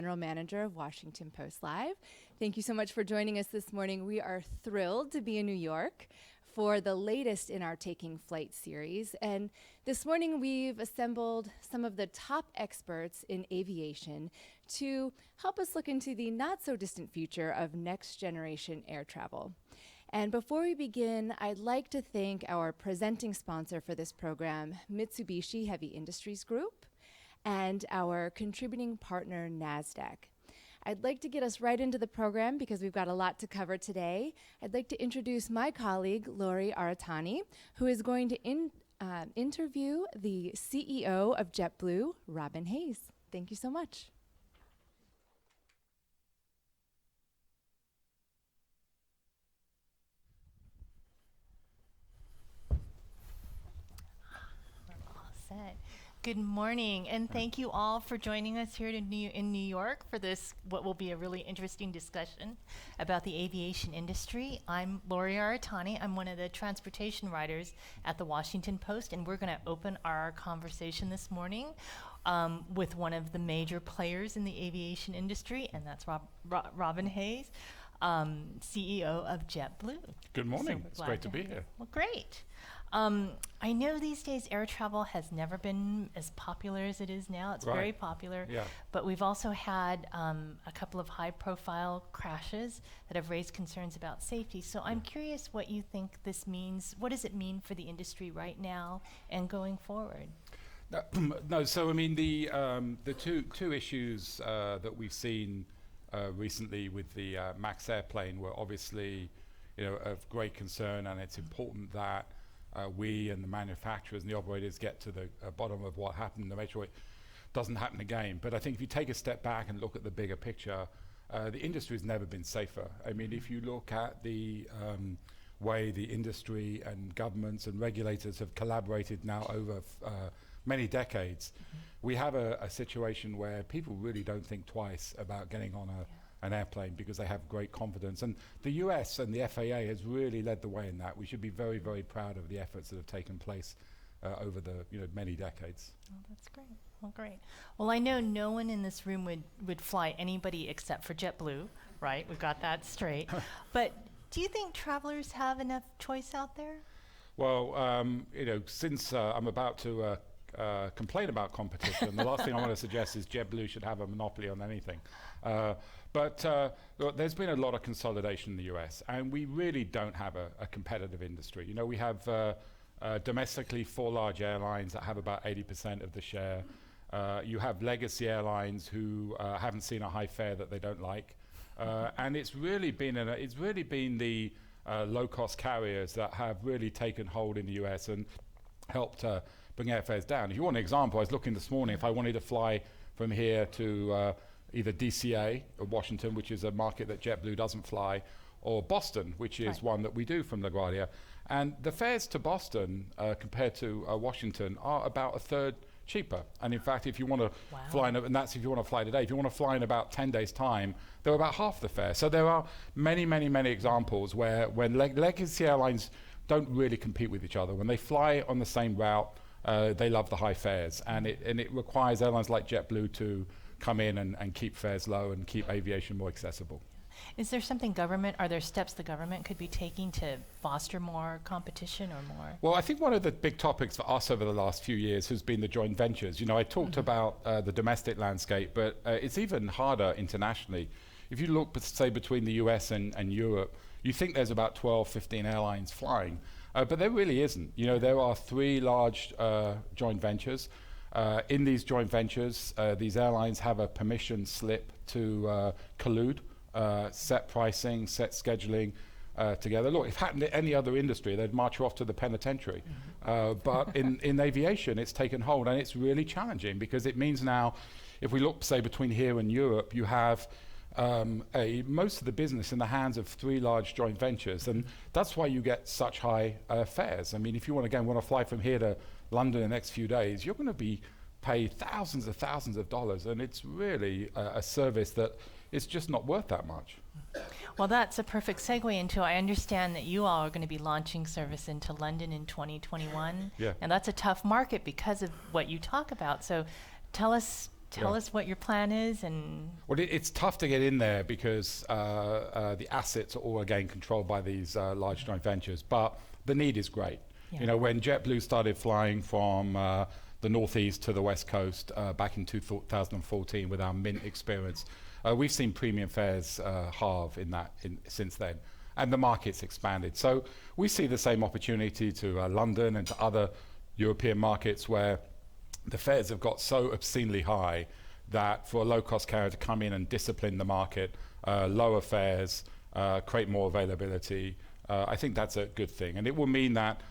General Manager of Washington Post Live. Thank you so much for joining us this morning. We are thrilled to be in New York for the latest in our Taking Flight series. And this morning we've assembled some of the top experts in aviation to help us look into the not so distant future of next generation air travel. And before we begin, I'd like to thank our presenting sponsor for this program, Mitsubishi Heavy Industries Group, and our contributing partner, NASDAQ. I'd like to get us right into the program because we've got a lot to cover today. I'd like to introduce my colleague, Lori Aratani, who is going to interview the CEO of JetBlue, Robin Hayes. Thank you so much. All set. Good morning, and thank you all for joining us here in New York for this, what will be a really interesting discussion about the aviation industry. I'm Lori Aratani. I'm one of the transportation writers at the Washington Post, and we're going to open our conversation this morning with one of the major players in the aviation industry, and that's Robin Hayes, CEO of JetBlue. Good morning. So it's great to be here. Well, great. I know these days air travel has never been as popular as it is now. It's very popular. Yeah. But we've also had a couple of high-profile crashes that have raised concerns about safety. So I'm curious what you think this means. What does it mean for the industry right now and going forward? No, so I mean the two issues that we've seen recently with the MAX airplane were obviously, of great concern, and it's important that we and the manufacturers and the operators get to the bottom of what happened to make sure it doesn't happen again. But I think if you take a step back and look at the bigger picture, the industry has never been safer. I mean, if you look at the way the industry and governments and regulators have collaborated now over many decades, we have a situation where people really don't think twice about getting on an airplane because they have great confidence. And the US and the FAA has really led the way in that. We should be very, very proud of the efforts that have taken place over the many decades. Oh, that's great. Well, great. Well, I know no one in this room would fly anybody except for JetBlue, right? We've got that straight. But do you think travelers have enough choice out there? Well, since I'm about to complain about competition, the last thing I want to suggest is JetBlue should have a monopoly on anything. But look, there's been a lot of consolidation in the US, and we really don't have a competitive industry. We have domestically 4 large airlines that have about 80% of the share. You have legacy airlines who haven't seen a high fare that they don't like. And it's really been the low-cost carriers that have really taken hold in the US and helped bring airfares down. If you want an example, I was looking this morning, if I wanted to fly from here to either DCA or Washington, which is a market that JetBlue doesn't fly, or Boston, which is one that we do from LaGuardia. And the fares to Boston compared to Washington are about a third cheaper. And in fact, if you want to fly, and that's if you want to fly today, if you want to fly in about 10 days' time, they're about half the fare. So there are many, many, many examples where when legacy airlines don't really compete with each other. When they fly on the same route, they love the high fares. And it requires airlines like JetBlue to come in and keep fares low and keep aviation more accessible. Is there something are there steps the government could be taking to foster more competition or more? Well, I think one of the big topics for us over the last few years has been the joint ventures. I talked about the domestic landscape, but it's even harder internationally. If you look, say, between the US and Europe, you think there's about 12, 15 airlines flying, but there really isn't. There are 3 large joint ventures. In these joint ventures, these airlines have a permission slip to collude, set pricing, set scheduling together. Look, if it happened to any other industry, they'd march you off to the penitentiary. But in aviation, it's taken hold, and it's really challenging because it means now, if we look, say, between here and Europe, you have most of the business in the hands of 3 large joint ventures, and that's why you get such high fares. I mean, if you want to fly from here to London in the next few days, you're going to be paid thousands of dollars, and it's really a service that is just not worth that much. Well, that's a perfect segue into, I understand that you all are going to be launching service into London in 2021. Yeah. And that's a tough market because of what you talk about. So tell us tell us what your plan is and... Well, it's tough to get in there because the assets are all again controlled by these large joint ventures, but the need is great. Yeah. You know, when JetBlue started flying from the Northeast to the West Coast back in 2014 with our Mint experience, we've seen premium fares halve since then, and the market's expanded. So we see the same opportunity to London and to other European markets where the fares have got so obscenely high that for a low-cost carrier to come in and discipline the market, lower fares, create more availability, I think that's a good thing. And it will mean that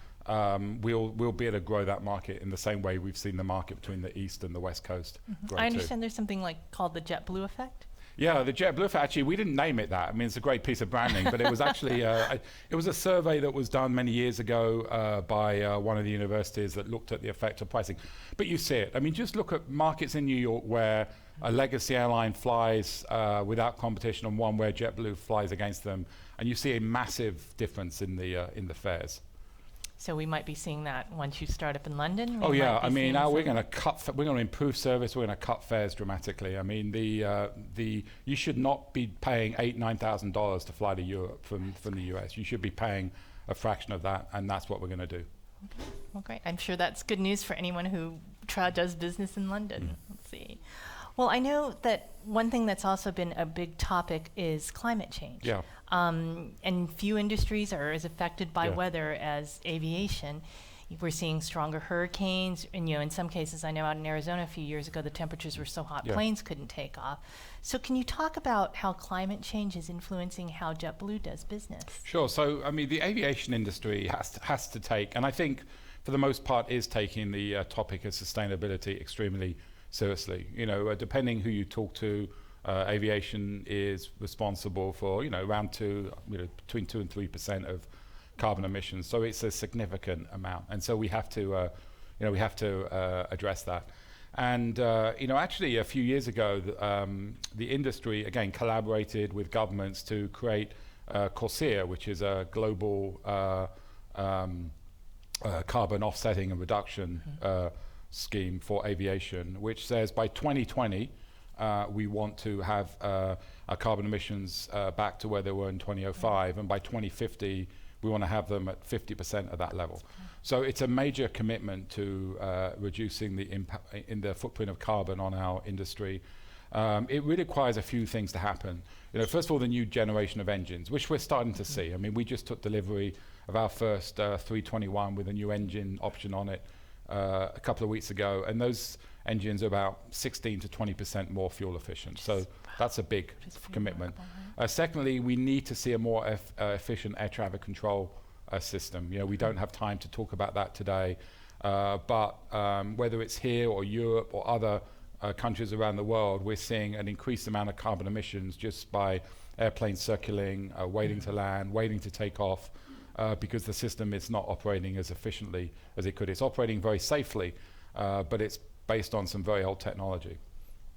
we'll be able to grow that market in the same way we've seen the market between the East and the West Coast grow I understand there's something called the JetBlue Effect. Yeah, the JetBlue Effect, actually, we didn't name it that. I mean, it's a great piece of branding, but it was actually, it was a survey that was done many years ago by one of the universities that looked at the effect of pricing. But you see it. I mean, just look at markets in New York where a legacy airline flies without competition and one where JetBlue flies against them, and you see a massive difference in the fares. So we might be seeing that once you start up in London. Oh yeah, I mean, now we're going to improve service. We're going to cut fares dramatically. I mean, you should not be paying $8,000-9,000 to fly to Europe from the US. You should be paying a fraction of that, and that's what we're going to do. Okay. Well, great. I'm sure that's good news for anyone who does business in London. Let's see. Well, I know that one thing that's also been a big topic is climate change. Yeah. And few industries are as affected by weather as aviation. We're seeing stronger hurricanes, and in some cases, I know out in Arizona a few years ago, the temperatures were so hot planes couldn't take off. So can you talk about how climate change is influencing how JetBlue does business? Sure. So, I mean, the aviation industry has to take, and I think for the most part is taking the topic of sustainability extremely seriously. Depending who you talk to, aviation is responsible for around between 2 and 3% of carbon emissions. So it's a significant amount, and so we have to address that. And actually a few years ago, the industry again collaborated with governments to create Corsair, which is a global carbon offsetting and reduction scheme for aviation, which says by 2020 we want to have our carbon emissions back to where they were in 2005, and by 2050 we want to have them at 50% of that level. So it's a major commitment to reducing the impact in the footprint of carbon on our industry. It really requires a few things to happen. First of all, the new generation of engines, which we're starting to see. I mean, we just took delivery of our first 321 with a new engine option on it a couple of weeks ago, and those engines are about 16 to 20% more fuel efficient. So that's a big commitment. Secondly, we need to see a more efficient air traffic control system. We don't have time to talk about that today, but whether it's here or Europe or other countries around the world, we're seeing an increased amount of carbon emissions just by airplanes circling, waiting to land, waiting to take off, because the system is not operating as efficiently as it could. It's operating very safely, but it's based on some very old technology.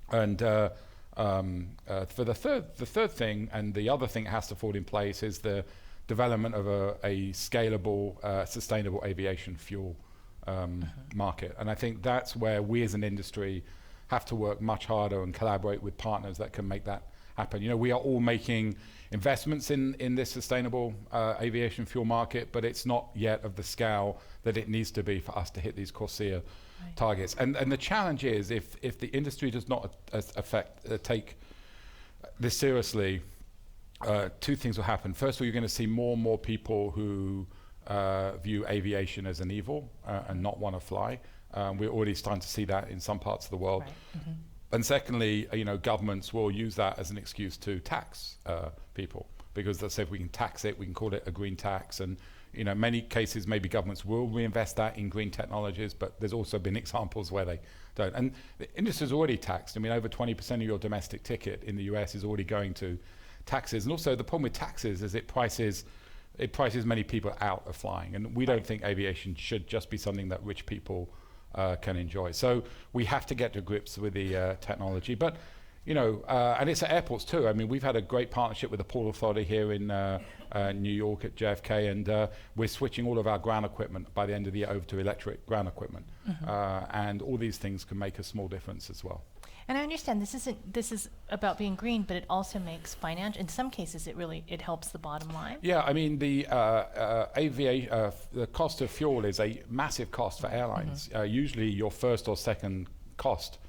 And for the third thing, and the other thing that has to fall in place, is the development of a scalable, sustainable aviation fuel market. And I think that's where we as an industry have to work much harder and collaborate with partners that can make that happen. We are all making investments in this sustainable aviation fuel market, but it's not yet of the scale that it needs to be for us to hit these Corsair targets. And the challenge is, if the industry does not take this seriously, two things will happen. First of all, you're going to see more and more people who view aviation as an evil and not want to fly. We're already starting to see that in some parts of the world. Right. And secondly, governments will use that as an excuse to tax people, because they'll say if we can tax it, we can call it a green tax. And many cases, maybe governments will reinvest that in green technologies, but there's also been examples where they don't. And the industry is already taxed. I mean, over 20% of your domestic ticket in the US is already going to taxes. And also the problem with taxes is it prices many people out of flying. And we don't think aviation should just be something that rich people can enjoy. So we have to get to grips with the technology. But, and it's at airports too. I mean, we've had a great partnership with the Port Authority here in New York at JFK, and we're switching all of our ground equipment by the end of the year over to electric ground equipment. And all these things can make a small difference as well. And I understand this is about being green, but it also makes financial. In some cases, it helps the bottom line. Yeah, I mean the cost of fuel is a massive cost for airlines. Usually, your first or second cost.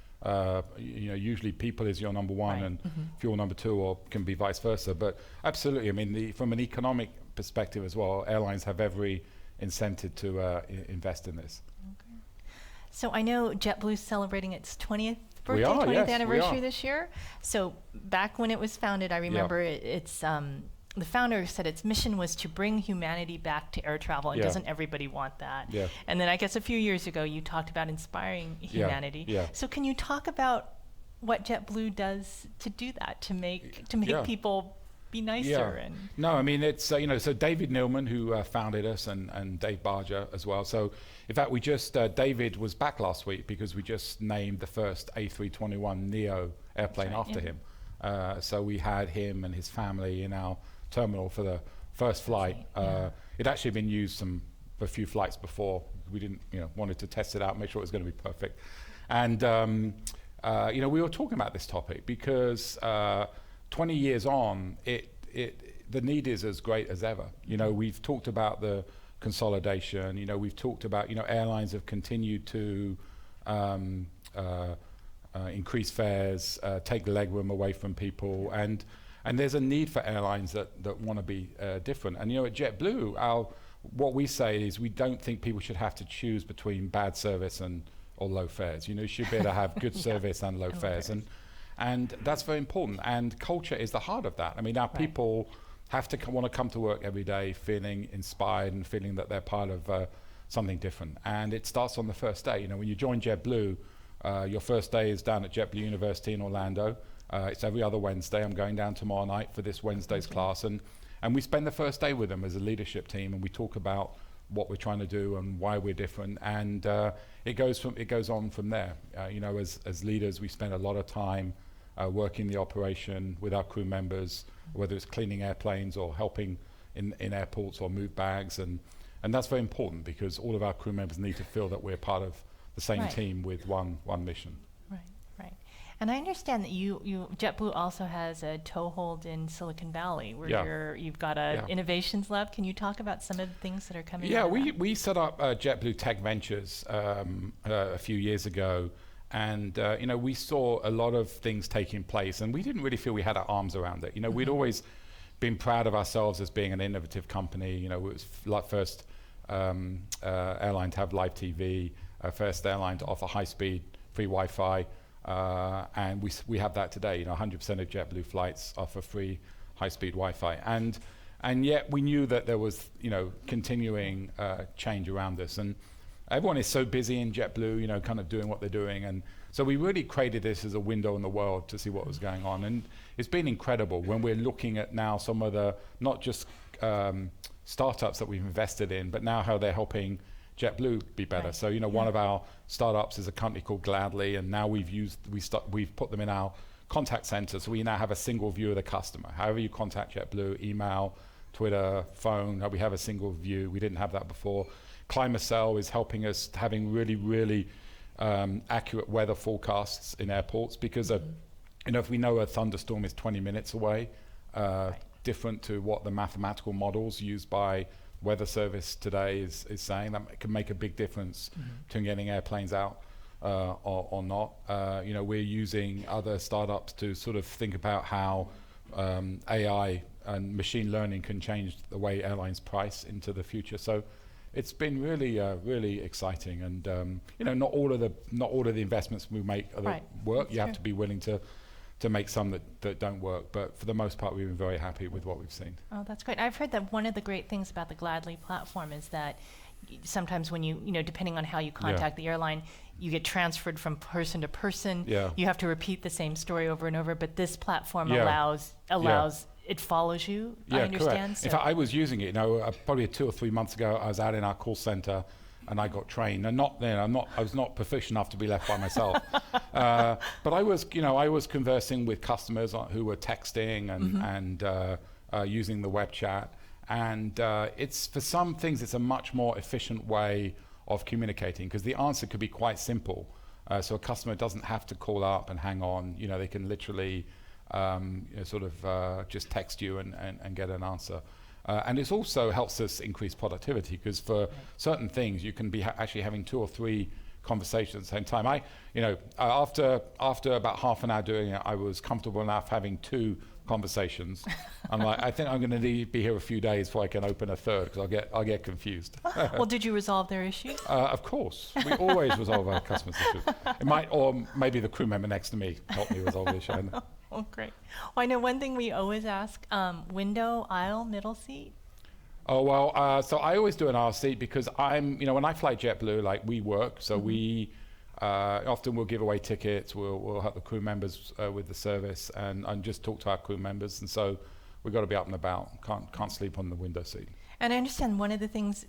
Usually people is your number one, and fuel number two, or can be vice versa. But absolutely, I mean, from an economic perspective as well, airlines have every incentive to invest in this. Okay. So I know JetBlue's celebrating its 20th birthday, We are, 20th yes, anniversary this year. So back when it was founded, I remember the founder said its mission was to bring humanity back to air travel, and doesn't everybody want that? Yeah. And then I guess a few years ago, you talked about inspiring humanity. Yeah. So can you talk about what JetBlue does to do that, to make people be nicer? And no, I mean, it's so David Neilman, who founded us, and Dave Barger as well. So in fact, we just David was back last week because we just named the first A321neo airplane after him. So we had him and his family in our terminal for the first flight. It actually been used for a few flights before. We didn't, wanted to test it out, make sure it was going to be perfect. And we were talking about this topic because 20 years on, the need is as great as ever. We've talked about the consolidation. We've talked about airlines have continued to increase fares, take the legroom away from people, and there's a need for airlines that want to be different. And at JetBlue, what we say is we don't think people should have to choose between bad service or low fares. You should be able to have good service and low fares, and that's very important. And culture is the heart of that. I mean, our people have to want to come to work every day feeling inspired and feeling that they're part of something different. And it starts on the first day. When you join JetBlue, your first day is down at JetBlue University in Orlando. It's every other Wednesday. I'm going down tomorrow night for this Wednesday's class, and we spend the first day with them as a leadership team, and we talk about what we're trying to do and why we're different, and it goes on from there. As leaders, we spend a lot of time working the operation with our crew members, whether it's cleaning airplanes or helping in airports or move bags, and that's very important because all of our crew members need to feel that we're part of the same team with one mission. Right. And I understand that JetBlue also has a toehold in Silicon Valley, where you've got a innovations lab. Can you talk about some of the things that are coming? Yeah, we set up JetBlue Tech Ventures a few years ago, and we saw a lot of things taking place, and we didn't really feel we had our arms around it. We'd always been proud of ourselves as being an innovative company. It was like first airline to have live TV, first airline to offer high-speed free Wi-Fi. And we have that today. 100% of JetBlue flights offer free high-speed Wi-Fi, and yet we knew that there was continuing change around us, and everyone is so busy in JetBlue, kind of doing what they're doing, and so we really created this as a window in the world to see what was going on, and it's been incredible when we're looking at now some of the not just startups that we've invested in, but now how they're helping JetBlue be better. So one of our startups is a company called Gladly, and now we've put them in our contact center, so we now have a single view of the customer. However you contact JetBlue, email, Twitter, phone, we have a single view. We didn't have that before. Climacell is helping us having really, really accurate weather forecasts in airports, because if we know a thunderstorm is 20 minutes away, different to what the mathematical models used by weather service today is saying, that can make a big difference to getting airplanes out or not. We're using other startups to sort of think about how AI and machine learning can change the way airlines price into the future. So it's been really, really exciting, and not all of the investments we make work. You have to be willing to make some that don't work, but for the most part, we've been very happy with what we've seen. Oh, that's great. I've heard that one of the great things about the Gladly platform is that sometimes when you depending on how you contact the airline, you get transferred from person to person. Yeah. You have to repeat the same story over and over, but this platform allows it follows you. I understand. Correct. So in fact, I was using it. Probably 2 or 3 months ago, I was out in our call center, and I got trained. And I was not proficient enough to be left by myself. But I was conversing with customers who were texting and using the web chat. And it's for some things, it's a much more efficient way of communicating, because the answer could be quite simple. So a customer doesn't have to call up and hang on. They can literally just text you and get an answer. And it also helps us increase productivity, because for certain things you can be actually having 2 or 3 conversations at the same time. After about half an hour doing it, I was comfortable enough having 2 conversations. I'm like, I think I'm going to be here a few days before I can open a third, because I'll get confused. Well, did you resolve their issues? Of course, we always resolve our customers' issues. It might, or maybe the crew member next to me helped me resolve the issue. Oh, great. Well, I know one thing we always ask: window, aisle, middle seat. Oh, well, so I always do an aisle seat, because when I fly JetBlue, like, we work, so we often we'll give away tickets, we'll help the crew members with the service, and just talk to our crew members, and so we've got to be up and about. Can't sleep on the window seat. And I understand one of the things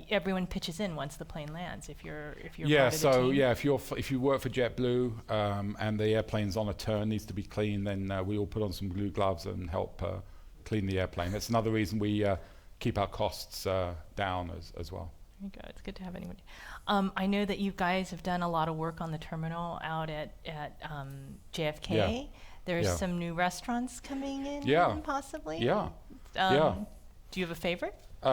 everyone pitches in once the plane lands. If you're yeah, part of the team. if you work for JetBlue and the airplane's on a turn, needs to be clean, then we all put on some glue gloves and help clean the airplane. That's another reason we keep our costs down as well. There you go. It's good to have anyone. I know that you guys have done a lot of work on the terminal out at JFK. Yeah. There's some new restaurants coming in, possibly. Yeah. Do you have a favorite? When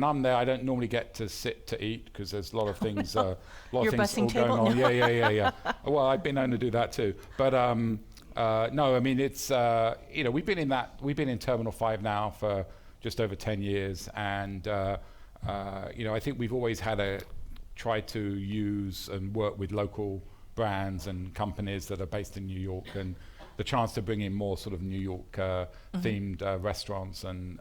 I'm there, I don't normally get to sit to eat, because there's a lot of things, Your busing going table? on. Yeah. Well, I've been known to do that too. But no, I mean, it's we've been in Terminal 5 now for just over 10 years, and I think we've always tried to use and work with local brands and companies that are based in New York, and the chance to bring in more sort of New York themed restaurants and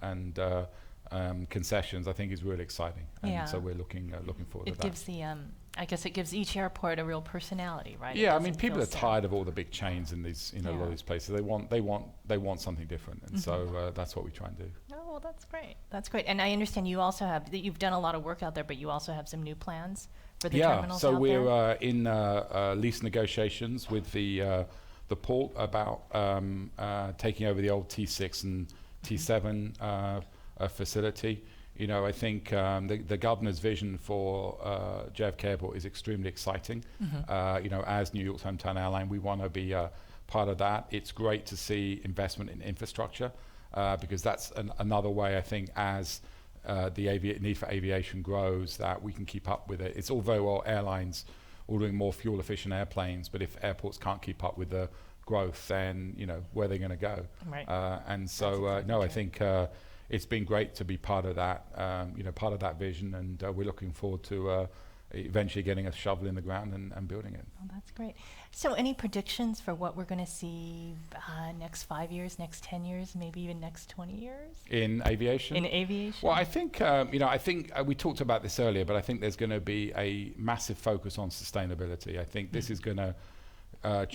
concessions, I think, is really exciting. And so we're looking forward to that. It gives I guess it gives each airport a real personality, right? Yeah, I mean, people are tired of all the big chains in these, a lot of these places. They want something different, and so that's what we try and do. Oh, well, that's great. That's great. And I understand you also you've done a lot of work out there, but you also have some new plans for the terminals so out we're there? in lease negotiations with the port about taking over the old T6 and T7 facility. I think the governor's vision for JFK Airport is extremely exciting. As New York's hometown airline, we want to be part of that. It's great to see investment in infrastructure, because that's another way, I think, as the need for aviation grows, that we can keep up with it. It's all very well airlines ordering more fuel-efficient airplanes, but if airports can't keep up with the growth, then where are they going to go? Right. And so I think it's been great to be part of that, part of that vision, and we're looking forward to eventually getting a shovel in the ground and building it. Oh, that's great. So any predictions for what we're going to see next 5 years, next 10 years, maybe even next 20 years? In aviation? In aviation. Well, I think, we talked about this earlier, but I think there's going to be a massive focus on sustainability. I think this is going to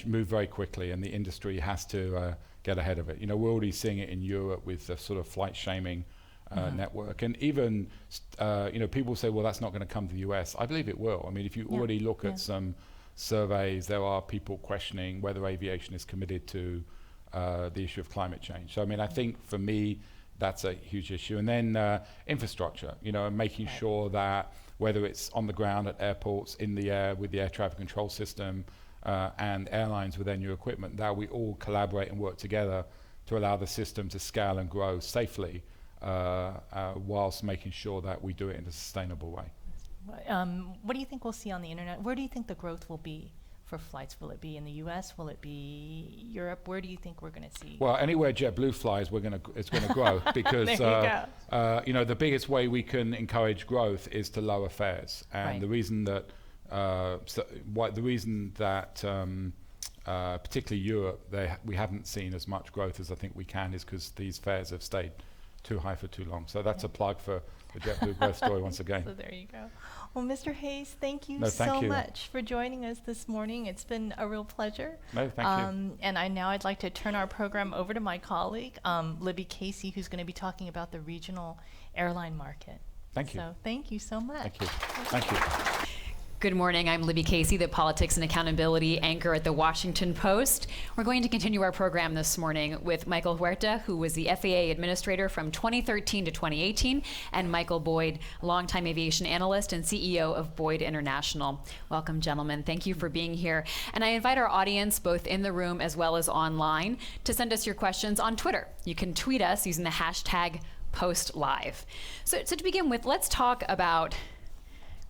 move very quickly, and the industry has to get ahead of it. We're already seeing it in Europe with the sort of flight shaming network, and even people say, well, that's not going to come to the US. I believe it will. I mean, if you already look at some surveys, there are people questioning whether aviation is committed to the issue of climate change. So I mean, I think for me that's a huge issue. And then infrastructure, and making sure that whether it's on the ground at airports, in the air with the air traffic control system, and airlines with their new equipment, that we all collaborate and work together to allow the system to scale and grow safely, whilst making sure that we do it in a sustainable way. What do you think we'll see on the internet? Where do you think the growth will be for flights? Will it be in the US? Will it be Europe? Where do you think we're going to see? Well, anywhere JetBlue flies, it's going to grow, because the biggest way we can encourage growth is to lower fares, and the reason that particularly Europe, we haven't seen as much growth as I think we can, is because these fares have stayed too high for too long. So that's a plug for the JetBlue growth story once again. So there you go. Well, Mr. Hayes, thank you thank you. much for joining us this morning. It's been a real pleasure. No, thank you. And I'd like to turn our program over to my colleague, Libby Casey, who's going to be talking about the regional airline market. Thank you. So thank you so much. Thank you. Thank you. Good morning. I'm Libby Casey, the Politics and Accountability anchor at the Washington Post. We're going to continue our program this morning with Michael Huerta, who was the FAA administrator from 2013 to 2018, and Michael Boyd, longtime aviation analyst and CEO of Boyd International. Welcome, gentlemen. Thank you for being here. And I invite our audience, both in the room as well as online, to send us your questions on Twitter. You can tweet us using the hashtag #PostLive. So to begin with, let's talk about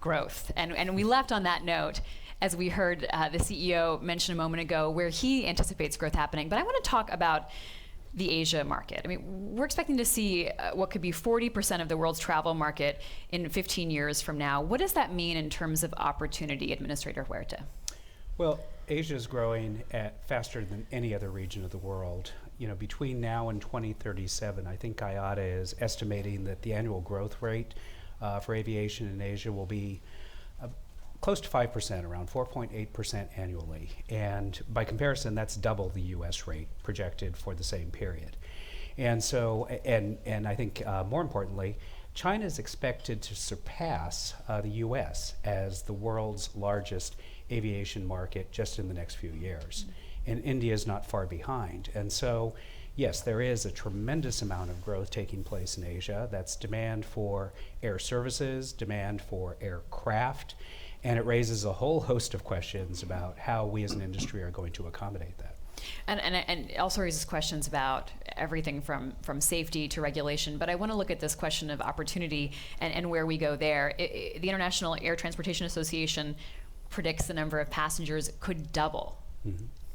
growth. And we left on that note as we heard the CEO mention a moment ago where he anticipates growth happening. But I want to talk about the Asia market. I mean, we're expecting to see what could be 40% of the world's travel market in 15 years from now. What does that mean in terms of opportunity, Administrator Huerta? Well, Asia is growing at faster than any other region of the world. You know, between now and 2037, I think IATA is estimating that the annual growth rate for aviation in Asia will be close to 5%, around 4.8% annually. And by comparison, that's double the US rate projected for the same period. And so, and I think more importantly, China is expected to surpass the US as the world's largest aviation market just in the next few years. And India is not far behind. And so, yes, there is a tremendous amount of growth taking place in Asia. That's demand for air services, demand for aircraft, and it raises a whole host of questions about how we as an industry are going to accommodate that. And it also raises questions about everything from safety to regulation. But I want to look at this question of opportunity and where we go there. The International Air Transportation Association predicts the number of passengers could double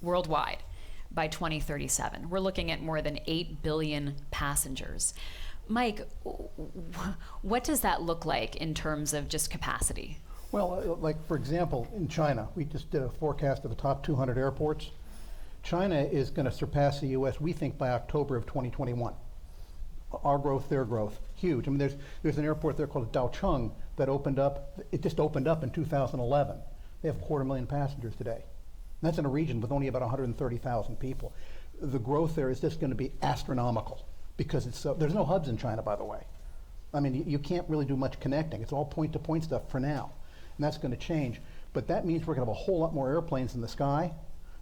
worldwide by 2037. We're looking at more than 8 billion passengers. Mike, what does that look like in terms of just capacity? Well, like for example, in China, we just did a forecast of the top 200 airports. China is going to surpass the US, we think, by October of 2021. Our growth, their growth, huge. I mean, there's an airport there called Daocheng that opened up, it just opened up in 2011. They have 250,000 passengers today. And that's in a region with only about 130,000 people. The growth there is just going to be astronomical because it's there's no hubs in China, by the way. I mean, you can't really do much connecting. It's all point-to-point stuff for now. And that's going to change. But that means we're going to have a whole lot more airplanes in the sky.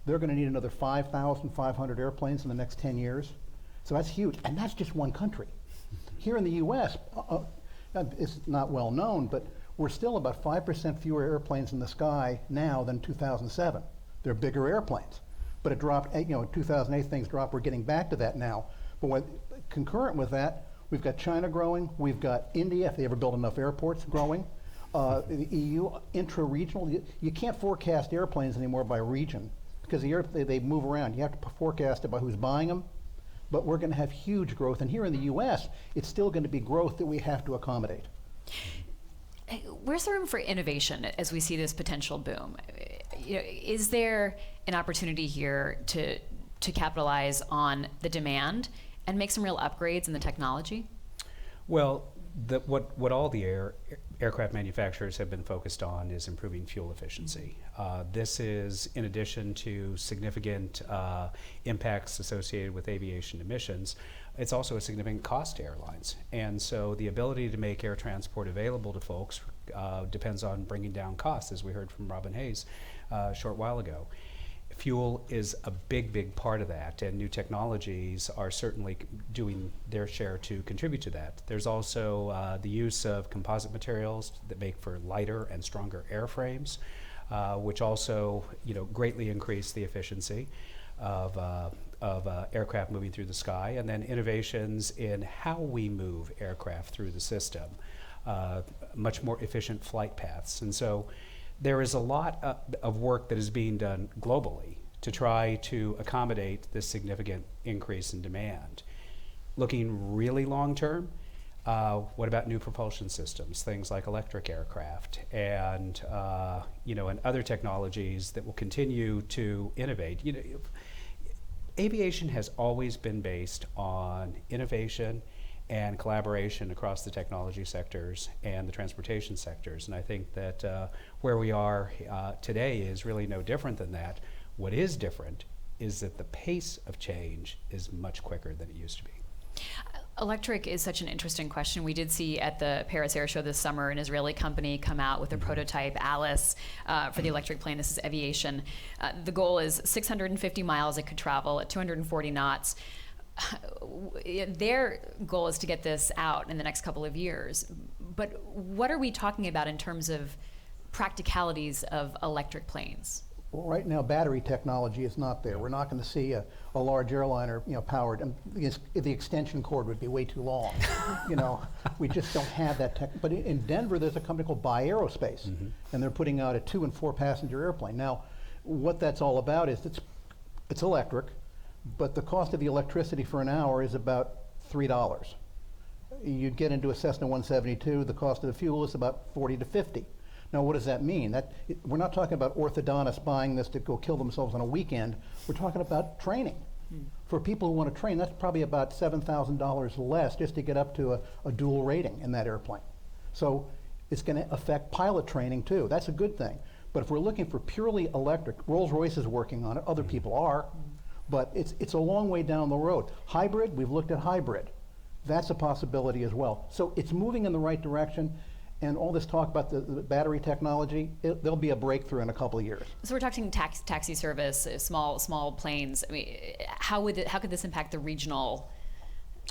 They're going to need another 5,500 airplanes in the next 10 years. So that's huge. And that's just one country. Here in the US, it's not well known, but we're still about 5% fewer airplanes in the sky now than 2007. They're bigger airplanes. But it dropped, you know, in 2008 things dropped. We're getting back to that now. But concurrent with that, we've got China growing. We've got India, if they ever build enough airports, growing. The EU, intra-regional. You can't forecast airplanes anymore by region because they move around. You have to forecast it by who's buying them. But we're going to have huge growth. And here in the US, it's still going to be growth that we have to accommodate. Where's the room for innovation as we see this potential boom? You know, is there an opportunity here to capitalize on the demand and make some real upgrades in the technology? Well, what all the aircraft manufacturers have been focused on is improving fuel efficiency. This is in addition to significant impacts associated with aviation emissions. It's also a significant cost to airlines. And so the ability to make air transport available to folks depends on bringing down costs, as we heard from Robin Hayes a short while ago. Fuel is a big part of that, and new technologies are certainly doing their share to contribute to that. There's also the use of composite materials that make for lighter and stronger airframes, which also, you know, greatly increase the efficiency of aircraft moving through the sky, and then innovations in how we move aircraft through the system, much more efficient flight paths. And so there is a lot of work that is being done globally to try to accommodate this significant increase in demand. Looking really long term, what about new propulsion systems, things like electric aircraft and you know, and other technologies that will continue to innovate? You know, aviation has always been based on innovation and collaboration across the technology sectors and the transportation sectors. And I think that where we are today is really no different than that. What is different is that the pace of change is much quicker than it used to be. Electric is such an interesting question. We did see at the Paris Air Show this summer an Israeli company come out with a prototype, Alice, for the electric plane. This is Aviation. The goal is 650 miles it could travel at 240 knots. Their goal is to get this out in the next couple of years. But what are we talking about in terms of practicalities of electric planes? Well, right now, battery technology is not there. We're not going to see a large airliner, powered, and the extension cord would be way too long. We just don't have that tech. But in Denver, there's a company called Aerospace, and they're putting out a 2 and 4 passenger airplane. Now, what that's all about is it's electric, but the cost of the electricity for an hour is about $3. You'd get into a Cessna 172, the cost of the fuel is about 40 to 50. Now, what does that mean? We're not talking about orthodontists buying this to go kill themselves on a weekend. We're talking about training. For people who want to train, that's probably about $7,000 less just to get up to a dual rating in that airplane. So it's going to affect pilot training too. That's a good thing. But if we're looking for purely electric, Rolls-Royce is working on it, other people are, but it's a long way down the road. Hybrid, we've looked at hybrid. That's a possibility as well. So it's moving in the right direction. And all this talk about the battery technology, there'll be a breakthrough in a couple of years. So we're talking taxi service, small planes. I mean, how could this impact the regional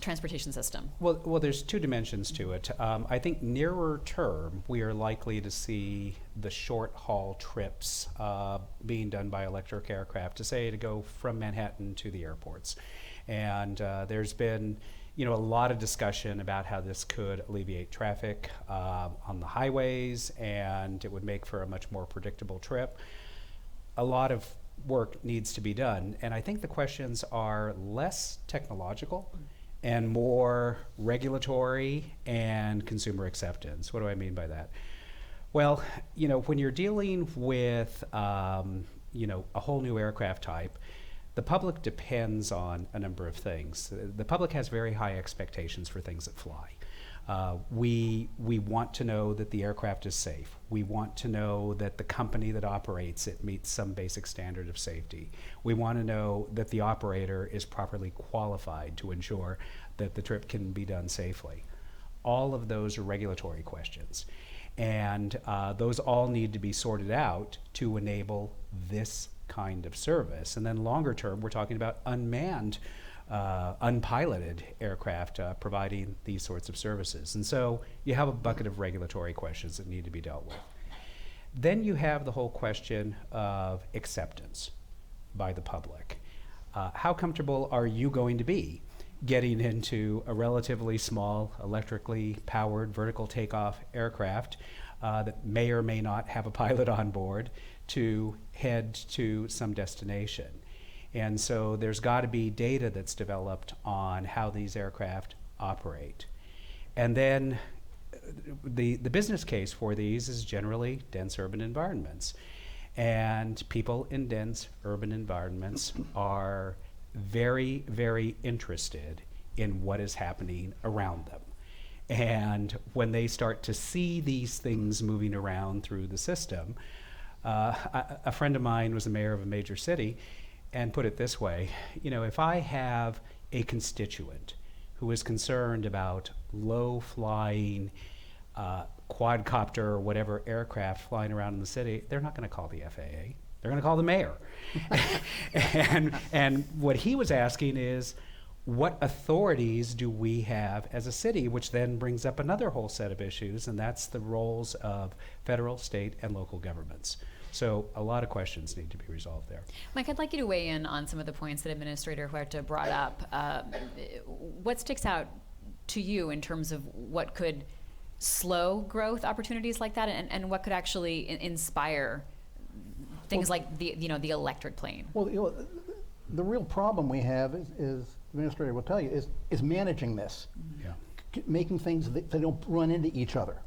transportation system? Well, there's two dimensions to it. I think nearer term, we are likely to see the short haul trips being done by electric aircraft, to go from Manhattan to the airports. And there's been a lot of discussion about how this could alleviate traffic on the highways, and it would make for a much more predictable trip. A lot of work needs to be done, and I think the questions are less technological and more regulatory and consumer acceptance. What do I mean by that? Well, when you're dealing with a whole new aircraft type, the public depends on a number of things. The public has very high expectations for things that fly. We want to know that the aircraft is safe. We want to know that the company that operates it meets some basic standard of safety. We want to know that the operator is properly qualified to ensure that the trip can be done safely. All of those are regulatory questions. And those all need to be sorted out to enable this kind of service. And then longer term, we're talking about unmanned, unpiloted aircraft providing these sorts of services. And so you have a bucket of regulatory questions that need to be dealt with. Then you have the whole question of acceptance by the public. How comfortable are you going to be getting into a relatively small, electrically powered vertical takeoff aircraft that may or may not have a pilot on board to head to some destination? And so there's got to be data that's developed on how these aircraft operate. And then the business case for these is generally dense urban environments. And people in dense urban environments are very, very interested in what is happening around them. And when they start to see these things moving around through the system, a friend of mine was the mayor of a major city and put it this way: if I have a constituent who is concerned about low-flying quadcopter or whatever aircraft flying around in the city, they're not going to call the FAA. They're going to call the mayor. and what he was asking is, what authorities do we have as a city? Which then brings up another whole set of issues, and that's the roles of federal, state, and local governments. So a lot of questions need to be resolved there. Mike, I'd like you to weigh in on some of the points that Administrator Huerta brought up. What sticks out to you in terms of what could slow growth opportunities like that, and what could actually inspire things like the electric plane? Well, the real problem we have is the administrator will tell you, is managing this. Yeah. Making things that they don't run into each other.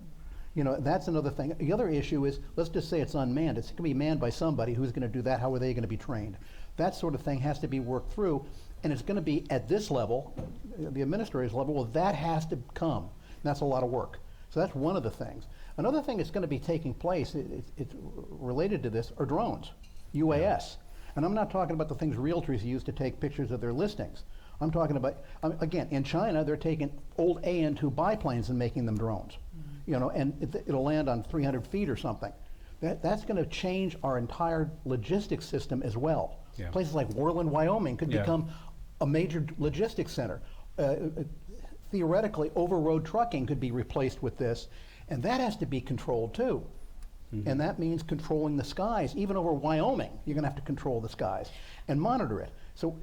That's another thing. The other issue is, let's just say it's unmanned. It's going to be manned by somebody. Who's going to do that? How are they going to be trained? That sort of thing has to be worked through, and it's going to be at this level, the administrator's level. Well, that has to come. And that's a lot of work. So that's one of the things. Another thing that's going to be taking place, it's related to this, are drones, UAS. And I'm not talking about the things realtors use to take pictures of their listings. I'm talking about, again, in China, they're taking old AN-2 biplanes and making them drones. You know, and it'll land on 300 feet or something. That's going to change our entire logistics system as well. Yeah. Places like Worland, Wyoming could Yeah. become a major logistics center. Theoretically, over-road trucking could be replaced with this, and that has to be controlled too. And that means controlling the skies. Even over Wyoming, you're going to have to control the skies and monitor it. So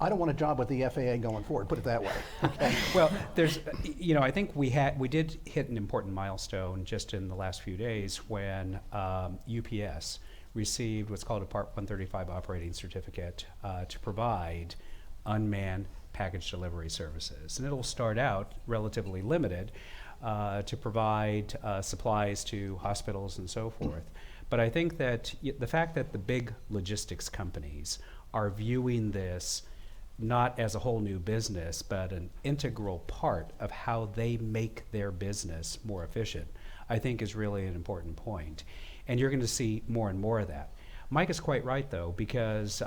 I don't want a job with the FAA going forward, put it that way. Okay? Well, there's, you know, I think we did hit an important milestone just in the last few days when UPS received what's called a Part 135 operating certificate to provide unmanned package delivery services. And it'll start out relatively limited to provide supplies to hospitals and so forth. But I think that the fact that the big logistics companies are viewing this not as a whole new business, but an integral part of how they make their business more efficient, I think is really an important point. And you're going to see more and more of that. Mike is quite right, though, because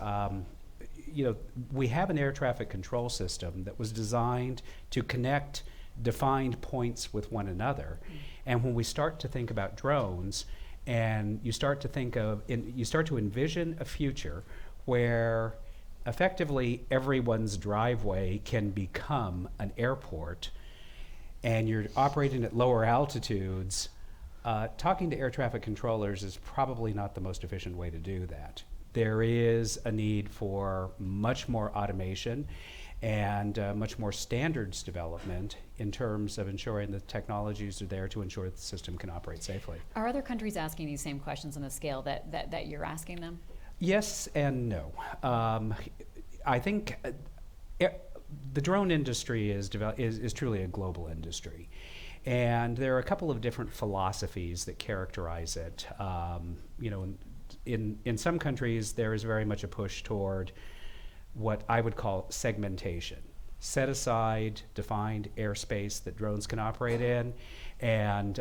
you know, we have an air traffic control system that was designed to connect defined points with one another. And when we start to think about drones, and you start to envision a future where effectively everyone's driveway can become an airport, and you're operating at lower altitudes, talking to air traffic controllers is probably not the most efficient way to do that. There is a need for much more automation and much more standards development in terms of ensuring the technologies are there to ensure that the system can operate safely. Are other countries asking these same questions on the scale that you're asking them? Yes and no. I think the drone industry is truly a global industry. And there are a couple of different philosophies that characterize it. You know, in some countries, there is very much a push toward what I would call segmentation. Set aside defined airspace that drones can operate in, and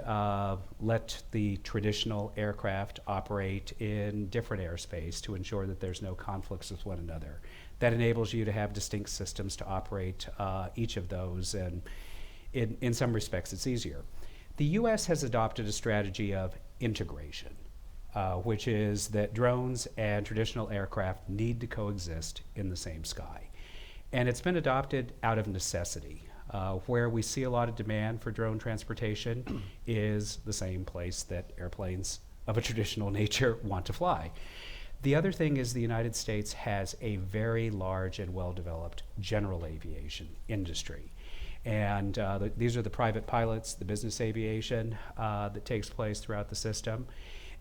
let the traditional aircraft operate in different airspace to ensure that there's no conflicts with one another. That enables you to have distinct systems to operate each of those, and in some respects it's easier. The US has adopted a strategy of integration, which is that drones and traditional aircraft need to coexist in the same sky. And it's been adopted out of necessity. Where we see a lot of demand for drone transportation is the same place that airplanes of a traditional nature want to fly. The other thing is the United States has a very large and well-developed general aviation industry. And these are the private pilots, the business aviation that takes place throughout the system.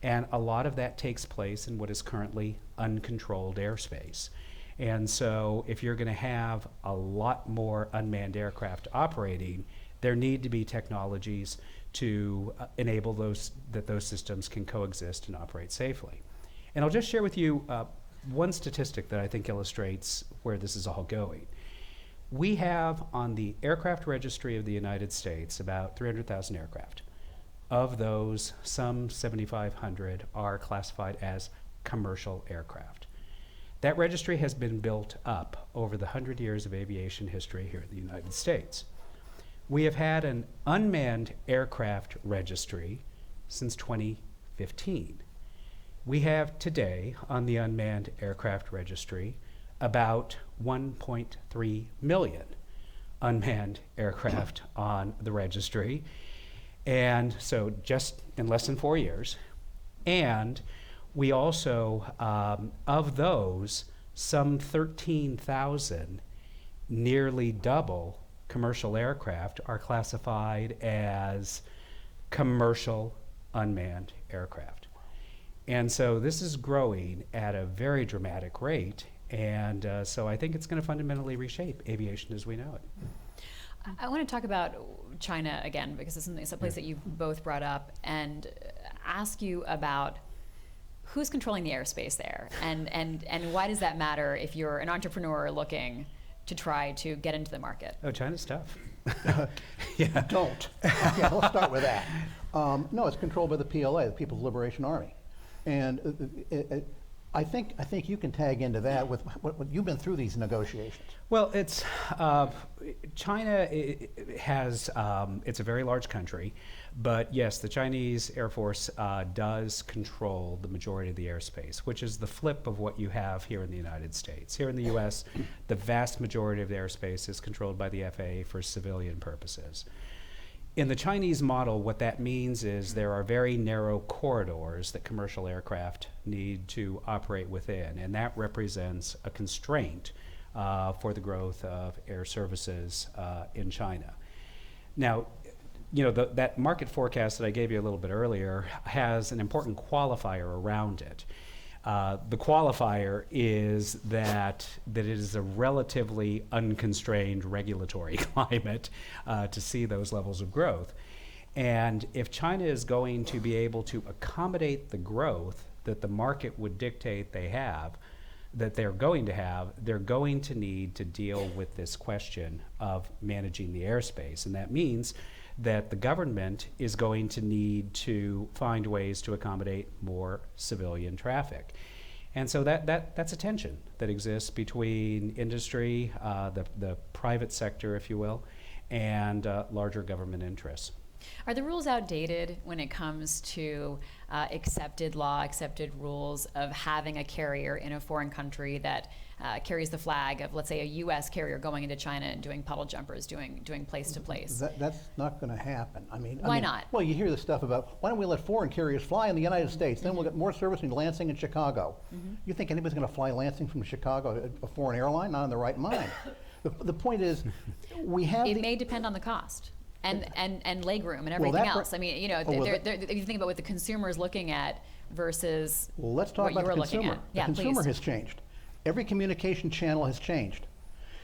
And a lot of that takes place in what is currently uncontrolled airspace. And so if you're going to have a lot more unmanned aircraft operating, there need to be technologies to enable those systems can coexist and operate safely. And I'll just share with you one statistic that I think illustrates where this is all going. We have on the aircraft registry of the United States about 300,000 aircraft. Of those, some 7,500 are classified as commercial aircraft. That registry has been built up over the 100 years of aviation history here in the United States. We have had an unmanned aircraft registry since 2015. We have today on the unmanned aircraft registry about 1.3 million unmanned aircraft on the registry. And so just in less than 4 years. And we also, of those, some 13,000, nearly double commercial aircraft are classified as commercial unmanned aircraft. And so this is growing at a very dramatic rate. And so I think it's going to fundamentally reshape aviation as we know it. I want to talk about China again, because it's a place that you've both brought up, and ask you about who's controlling the airspace there, and why does that matter if you're an entrepreneur looking to try to get into the market? Oh, China's tough. Yeah. Don't. Yeah, let's start with that. No, it's controlled by the PLA, the People's Liberation Army. And I think you can tag into that with what you've been through these negotiations. Well, it's China has it's a very large country, but yes, the Chinese Air Force does control the majority of the airspace, which is the flip of what you have here in the United States. Here in the U.S., the vast majority of the airspace is controlled by the FAA for civilian purposes. In the Chinese model, what that means is there are very narrow corridors that commercial aircraft need to operate within, and that represents a constraint for the growth of air services in China. Now, that market forecast that I gave you a little bit earlier has an important qualifier around it. The qualifier is that it is a relatively unconstrained regulatory climate to see those levels of growth. And if China is going to be able to accommodate the growth that the market would dictate they're going to need to deal with this question of managing the airspace. And that means that the government is going to need to find ways to accommodate more civilian traffic. And so that's a tension that exists between industry, the private sector, if you will, and larger government interests. Are the rules outdated when it comes to accepted law, accepted rules of having a carrier in a foreign country that carries the flag of, let's say, a U.S. carrier going into China and doing puddle jumpers, doing place to place? That's not going to happen. Why not? Well, you hear this stuff about, why don't we let foreign carriers fly in the United States? Then we'll get more service in Lansing and Chicago. You think anybody's going to fly Lansing from Chicago, a foreign airline? Not in the right mind. The point is, we have It may depend on the cost. And legroom and everything else. I mean, if you think about what the consumer is looking at versus well, let's talk what about you were the looking consumer. at. The Yeah, consumer please. has changed. Every communication channel has changed.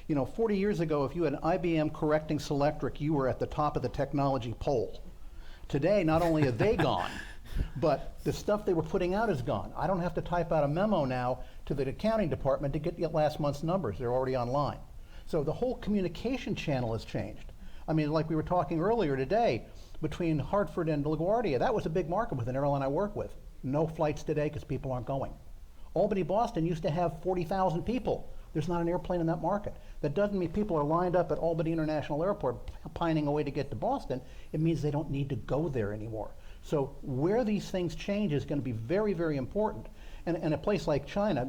40 years ago, if you had an IBM correcting Selectric, you were at the top of the technology pole. Today, not only are they gone, but the stuff they were putting out is gone. I don't have to type out a memo now to the accounting department to get last month's numbers. They're already online. So the whole communication channel has changed. Like we were talking earlier today, between Hartford and LaGuardia, that was a big market with an airline I work with. No flights today because people aren't going. Albany, Boston used to have 40,000 people. There's not an airplane in that market. That doesn't mean people are lined up at Albany International Airport pining away to get to Boston. It means they don't need to go there anymore. So where these things change is going to be very, very important. And a place like China,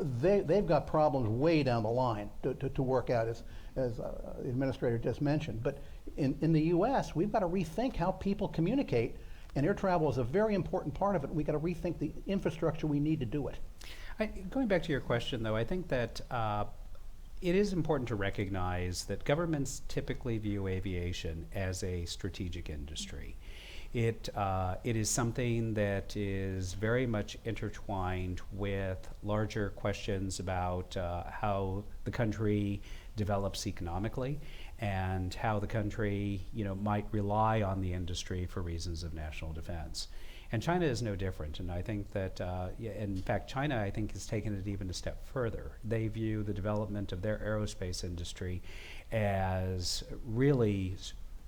they've got problems way down the line to work out, as the administrator just mentioned. But in the U.S., we've got to rethink how people communicate, and air travel is a very important part of it. We've got to rethink the infrastructure we need to do it. Going back to your question, though, I think that it is important to recognize that governments typically view aviation as a strategic industry. It is something that is very much intertwined with larger questions about how the country develops economically and how the country might rely on the industry for reasons of national defense. And China is no different, and I think that, in fact, China, I think, has taken it even a step further. They view the development of their aerospace industry as really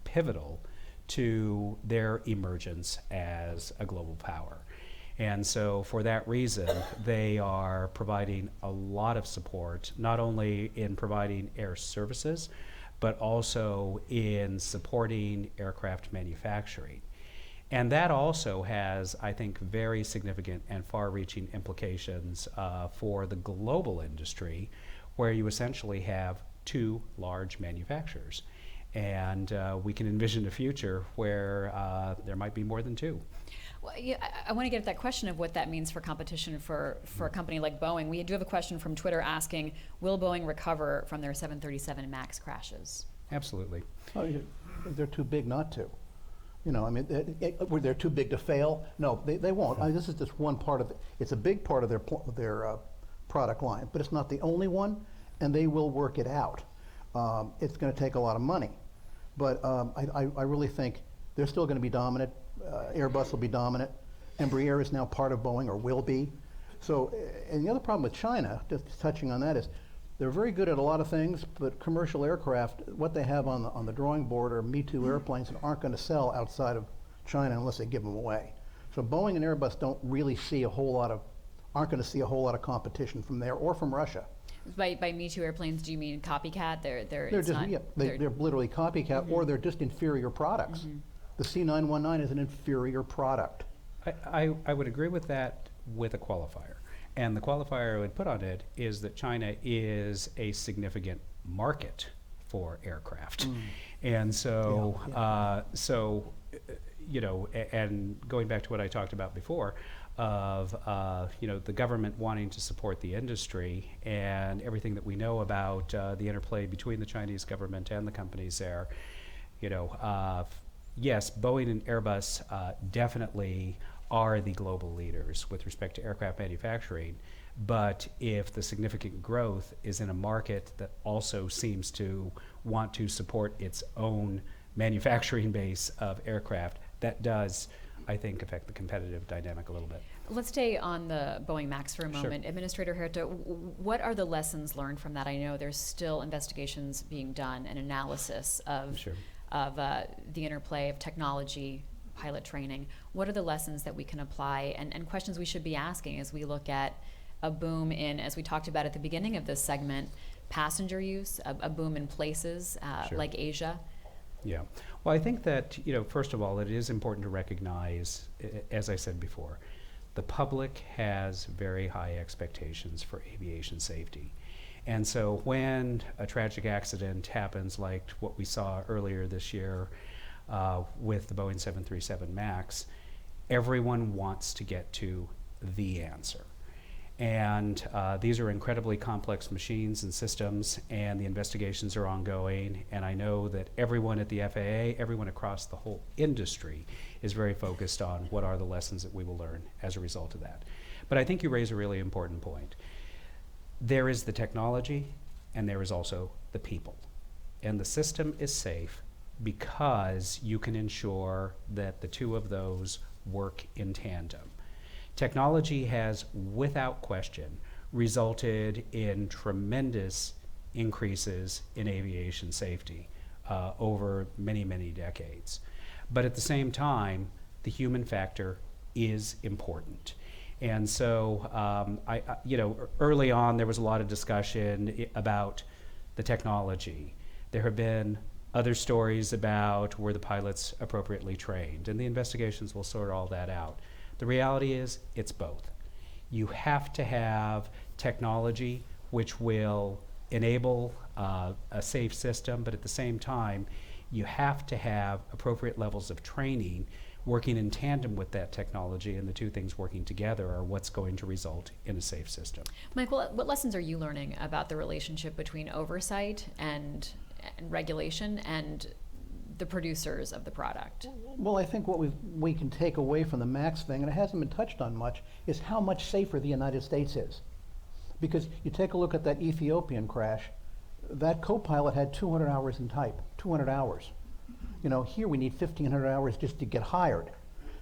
pivotal to their emergence as a global power. And so for that reason, they are providing a lot of support, not only in providing air services, but also in supporting aircraft manufacturing. And that also has, I think, very significant and far-reaching implications for the global industry, where you essentially have two large manufacturers. And we can envision a future where there might be more than two. Well, I want to get at that question of what that means for competition for a company like Boeing. We do have a question from Twitter asking, will Boeing recover from their 737 MAX crashes? Absolutely. Oh, they're too big not to. They're too big to fail. No, they won't. This is just one part of it. It's a big part of their product line, but it's not the only one, and they will work it out. It's going to take a lot of money, but I really think they're still going to be dominant. Airbus will be dominant. Embraer is now part of Boeing, or will be. So, and the other problem with China, just touching on that, is they're very good at a lot of things, but commercial aircraft, what they have on the drawing board are Me Too airplanes that aren't going to sell outside of China unless they give them away. So Boeing and Airbus don't really see a whole lot of aren't going to see a whole lot of competition from there or from Russia. By Me Too airplanes, do you mean copycat? They're Just, yeah, they're literally copycat, or they're just inferior products. The C919 is an inferior product. I would agree with that with a qualifier. And the qualifier I would put on it is that China is a significant market for aircraft. And so, you know, and going back to what I talked about before, of you know, the government wanting to support the industry and everything that we know about the interplay between the Chinese government and the companies there, you know, yes, Boeing and Airbus definitely are the global leaders with respect to aircraft manufacturing, but if the significant growth is in a market that also seems to want to support its own manufacturing base of aircraft, that does, I think, affect the competitive dynamic a little bit. Let's stay on the Boeing MAX for a moment. Sure. Administrator Huerta, what are the lessons learned from that? I know there's still investigations being done and analysis of, Sure. of the interplay of technology, pilot training. What are the lessons that we can apply and questions we should be asking as we look at a boom in, as we talked about at the beginning of this segment, passenger use, a boom in places Sure. like Asia? Yeah. Well, I think that, you know, first of all, it is important to recognize, as I said before, the public has very high expectations for aviation safety. And so when a tragic accident happens like what we saw earlier this year with the Boeing 737 MAX, everyone wants to get to the answer. And these are incredibly complex machines and systems, and the investigations are ongoing. And I know that everyone at the FAA, everyone across the whole industry, is very focused on what are the lessons that we will learn as a result of that. But I think you raise a really important point. There is the technology, and there is also the people. And the system is safe because you can ensure that the two of those work in tandem. Technology has, without question, resulted in tremendous increases in aviation safety over many, many decades. But at the same time, the human factor is important. And so, you know, early on there was a lot of discussion about the technology. There have been other stories about were the pilots appropriately trained, and the investigations will sort all that out. The reality is, it's both. You have to have technology which will enable a safe system, but at the same time, you have to have appropriate levels of training working in tandem with that technology, and the two things working together are what's going to result in a safe system. Michael, what lessons are you learning about the relationship between oversight and regulation and the producers of the product? Well, I think what we can take away from the MAX thing, and it hasn't been touched on much, is how much safer the United States is. Because you take a look at that Ethiopian crash, that co-pilot had 200 hours in type, 200 hours. You know, here we need 1,500 hours just to get hired.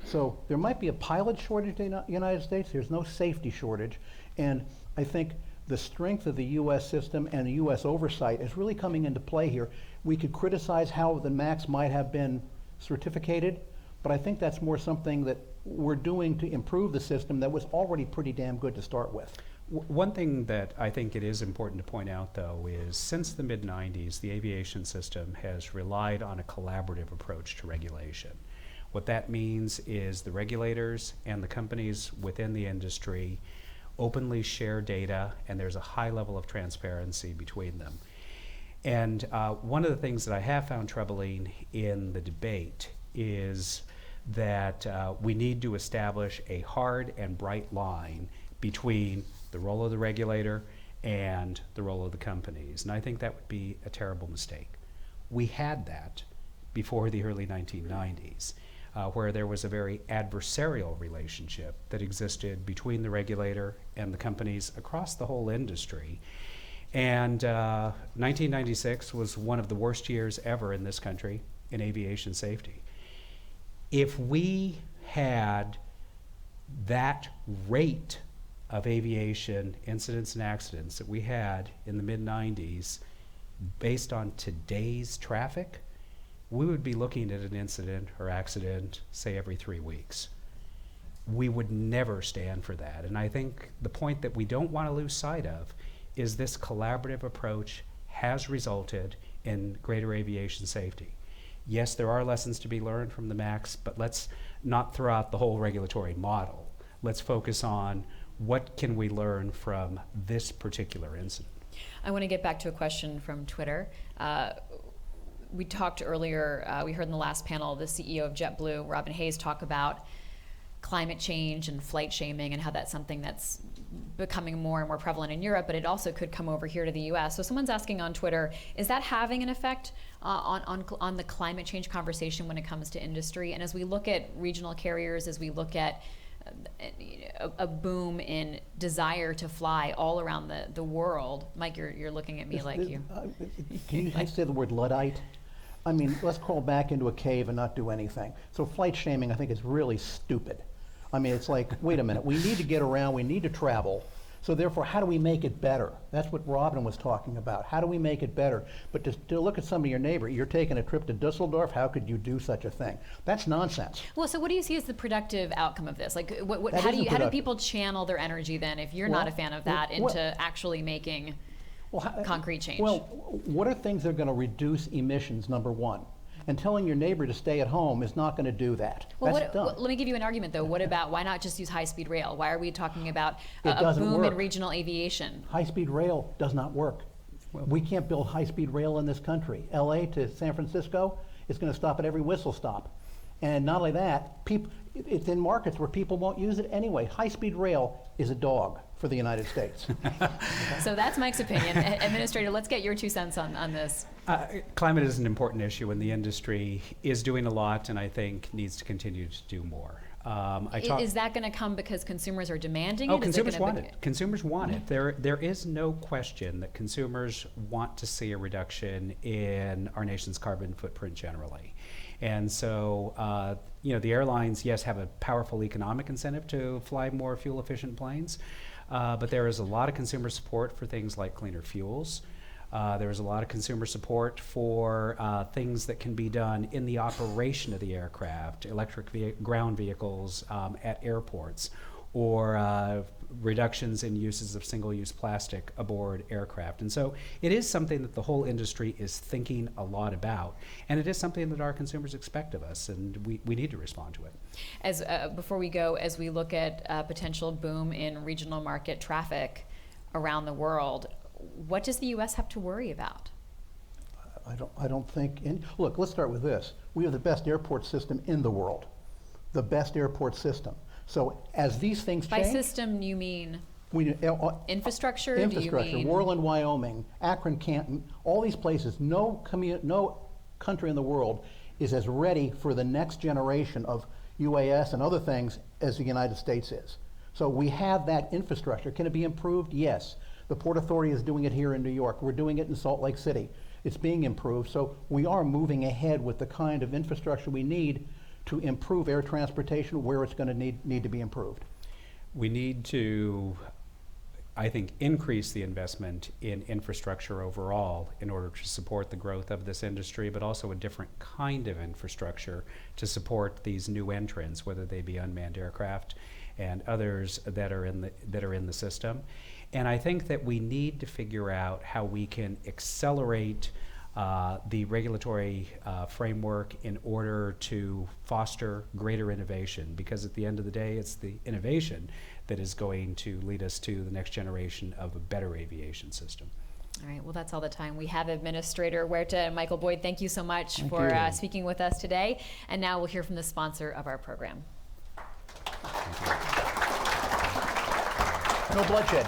So there might be a pilot shortage in the United States, there's no safety shortage, and I think the strength of the U.S. system and the U.S. oversight is really coming into play here. We could criticize how the MAX might have been certificated, but I think that's more something that we're doing to improve the system that was already pretty damn good to start with. One thing that I think it is important to point out, though, is since the mid-90s, the aviation system has relied on a collaborative approach to regulation. What that means is the regulators and the companies within the industry openly share data, and there's a high level of transparency between them. And one of the things that I have found troubling in the debate is that we need to establish a hard and bright line between the role of the regulator and the role of the companies. And I think that would be a terrible mistake. We had that before the early 1990s. Where there was a very adversarial relationship that existed between the regulator and the companies across the whole industry. And 1996 was one of the worst years ever in this country in aviation safety. If we had that rate of aviation incidents and accidents that we had in the mid-90s based on today's traffic, we would be looking at an incident or accident, say, every 3 weeks. we would never stand for that. And I think the point that we don't want to lose sight of is this collaborative approach has resulted in greater aviation safety. Yes, there are lessons to be learned from the MAX, but let's not throw out the whole regulatory model. Let's focus on what can we learn from this particular incident. I want to get back to a question from Twitter. We talked earlier, we heard in the last panel, the CEO of JetBlue, Robin Hayes, talk about climate change and flight shaming and how that's something that's becoming more and more prevalent in Europe, but it also could come over here to the US. So someone's asking on Twitter, is that having an effect on the climate change conversation when it comes to industry? And as we look at regional carriers, as we look at a boom in desire to fly all around the world, Mike, you're looking at me like you. Can you say the word Luddite? I mean, let's crawl back into a cave and not do anything. So flight shaming, I think, is really stupid. I mean, it's like, wait a minute, we need to get around, we need to travel. So therefore, how do we make it better? That's what Robin was talking about. How do we make it better? But to look at somebody, your neighbor, you're taking a trip to Dusseldorf, how could you do such a thing? That's nonsense. Well, so what do you see as the productive outcome of this? Like, how do people channel their energy then, if you're not a fan of that, into actually making concrete change? Well, what are things that are going to reduce emissions, number one? And telling your neighbor to stay at home is not going to do that. Well, That's dumb. let me give you an argument, though. What about, why not just use high-speed rail? Why are we talking about a doesn't boom work. in regional aviation? High-speed rail does not work. We can't build high-speed rail in this country. LA to San Francisco is going to stop at every whistle stop. And not only that, it's in markets where people won't use it anyway. High-speed rail is a dog for the United States. So that's Mike's opinion. Administrator, let's get your 2 cents on this. Climate is an important issue, and the industry is doing a lot, and I think needs to continue to do more. Is that going to come because consumers are demanding it? Oh, consumers want it. Consumers want it. There is no question that consumers want to see a reduction in our nation's carbon footprint generally. And so, the airlines, yes, have a powerful economic incentive to fly more fuel-efficient planes, but there is a lot of consumer support for things like cleaner fuels. There is a lot of consumer support for things that can be done in the operation of the aircraft, electric ground vehicles at airports, or reductions in uses of single-use plastic aboard aircraft. And so it is something that the whole industry is thinking a lot about, and it is something that our consumers expect of us, and we need to respond to it. As before we go, as we look at potential boom in regional market traffic around the world, what does the U.S. have to worry about? I don't think. Look, let's start with this. We have the best airport system in the world, the best airport system. So as these things change. By system, you mean infrastructure? Infrastructure. Do you mean Worland, Wyoming, Akron, Canton, all these places. No country in the world is as ready for the next generation of UAS and other things as the United States is. So we have that infrastructure. Can it be improved? Yes. The Port Authority is doing it here in New York. We're doing it in Salt Lake City. It's being improved. So we are moving ahead with the kind of infrastructure we need to improve air transportation where it's going to need to be improved. We need to, I think, increase the investment in infrastructure overall in order to support the growth of this industry, but also a different kind of infrastructure to support these new entrants, whether they be unmanned aircraft and others that are in the system. And I think that we need to figure out how we can accelerate the regulatory framework in order to foster greater innovation, because at the end of the day, it's the innovation that is going to lead us to the next generation of a better aviation system. All right, well, that's all the time we have. Administrator Huerta and Michael Boyd, thank you so much for speaking with us today. And now we'll hear from the sponsor of our program. No bloodshed.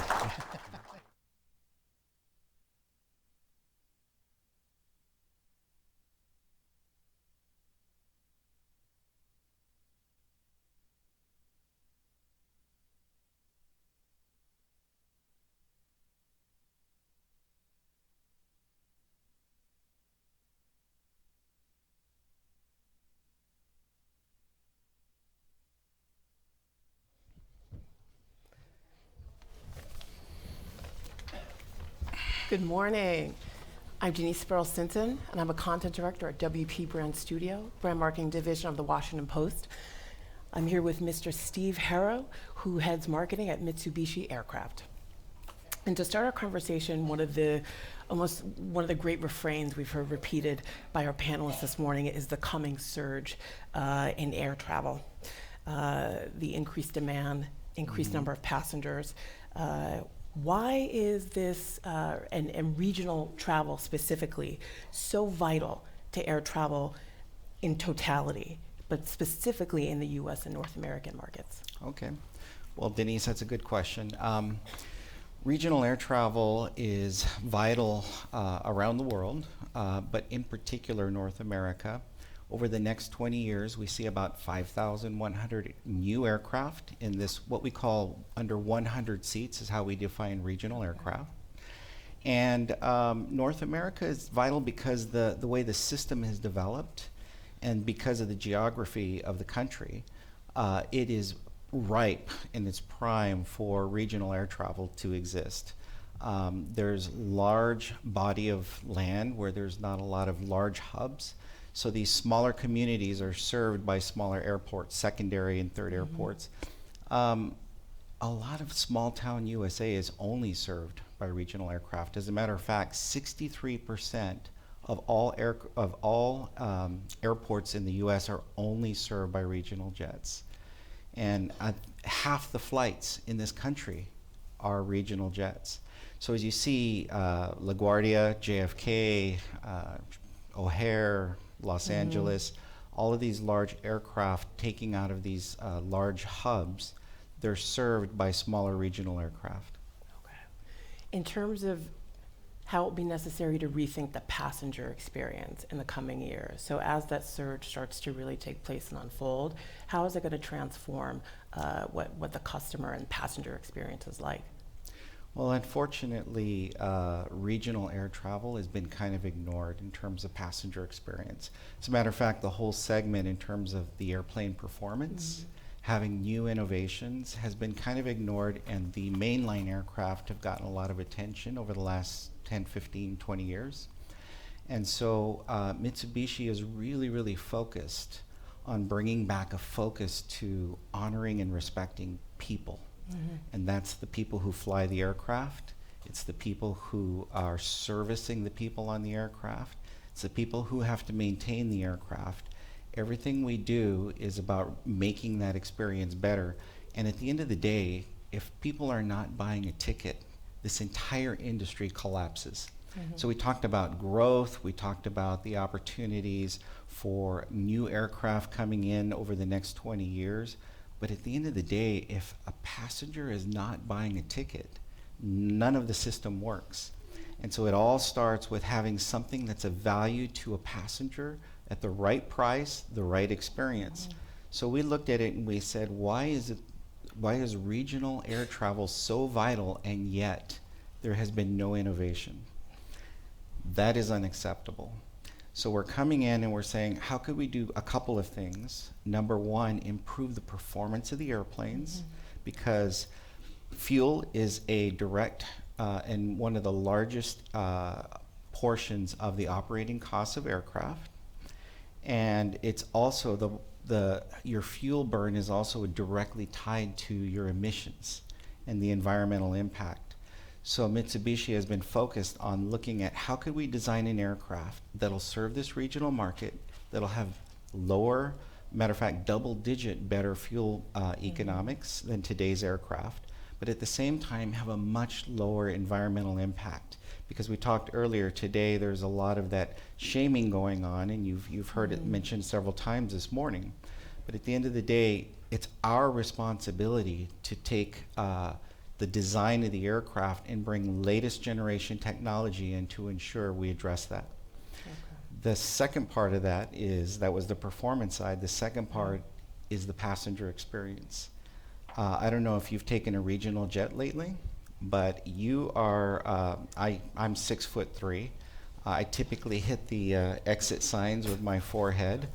Good morning. I'm Denise Sparrow-Stinson, and I'm a content director at WP Brand Studio, brand marketing division of the Washington Post. I'm here with Mr. Steve Harrow, who heads marketing at Mitsubishi Aircraft. And to start our conversation, one of the great refrains we've heard repeated by our panelists this morning is the coming surge in air travel. The increased demand, increased number of passengers. Why is this, and regional travel specifically, so vital to air travel in totality, but specifically in the US and North American markets? Okay. Well, Denise, that's a good question. Regional air travel is vital around the world, but in particular North America. Over the next 20 years, we see about 5,100 new aircraft in this, what we call under 100 seats is how we define regional aircraft. And North America is vital because the way the system has developed and because of the geography of the country, it is ripe in its prime for regional air travel to exist. There's large body of land where there's not a lot of large hubs. So these smaller communities are served by smaller airports, secondary and third airports. A lot of small town USA is only served by regional aircraft. As a matter of fact, 63% of all airports in the US are only served by regional jets. And half the flights in this country are regional jets. So as you see, LaGuardia, JFK, O'Hare, Los Angeles, all of these large aircraft taking out of these large hubs, they're served by smaller regional aircraft. Okay. In terms of how it will be necessary to rethink the passenger experience in the coming years, so as that surge starts to really take place and unfold, how is it going to transform what the customer and passenger experience is like? Well, unfortunately, regional air travel has been kind of ignored in terms of passenger experience. As a matter of fact, the whole segment in terms of the airplane performance, having new innovations, has been kind of ignored, and the mainline aircraft have gotten a lot of attention over the last 10, 15, 20 years. And so Mitsubishi is really, really focused on bringing back a focus to honoring and respecting people. And that's the people who fly the aircraft. It's the people who are servicing the people on the aircraft. It's the people who have to maintain the aircraft. Everything we do is about making that experience better. And at the end of the day, if people are not buying a ticket, this entire industry collapses. So we talked about growth, we talked about the opportunities for new aircraft coming in over the next 20 years. But at the end of the day, if a passenger is not buying a ticket, none of the system works. And so it all starts with having something that's of value to a passenger at the right price, the right experience. So we looked at it and we said, why is regional air travel so vital and yet there has been no innovation? That is unacceptable. So we're coming in and we're saying, how could we do a couple of things? Number one, improve the performance of the airplanes, because fuel is a direct and one of the largest portions of the operating costs of aircraft. And it's also your fuel burn is also directly tied to your emissions and the environmental impact. So Mitsubishi has been focused on looking at how could we design an aircraft that'll serve this regional market, that'll have lower, matter of fact, double-digit better fuel economics than today's aircraft, but at the same time have a much lower environmental impact. Because we talked earlier today, there's a lot of that shaming going on, and you've heard it mentioned several times this morning. But at the end of the day, it's our responsibility to take the design of the aircraft and bring latest generation technology in to ensure we address that. The second part of that was the performance side. The second part is the passenger experience. I don't know if you've taken a regional jet lately, but you are, I'm 6'3". I typically hit the exit signs with my forehead.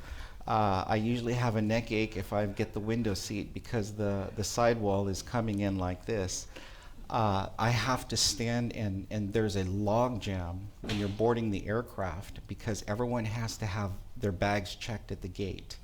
I usually have a neck ache if I get the window seat because the sidewall is coming in like this. I have to stand and there's a log jam when you're boarding the aircraft because everyone has to have their bags checked at the gate.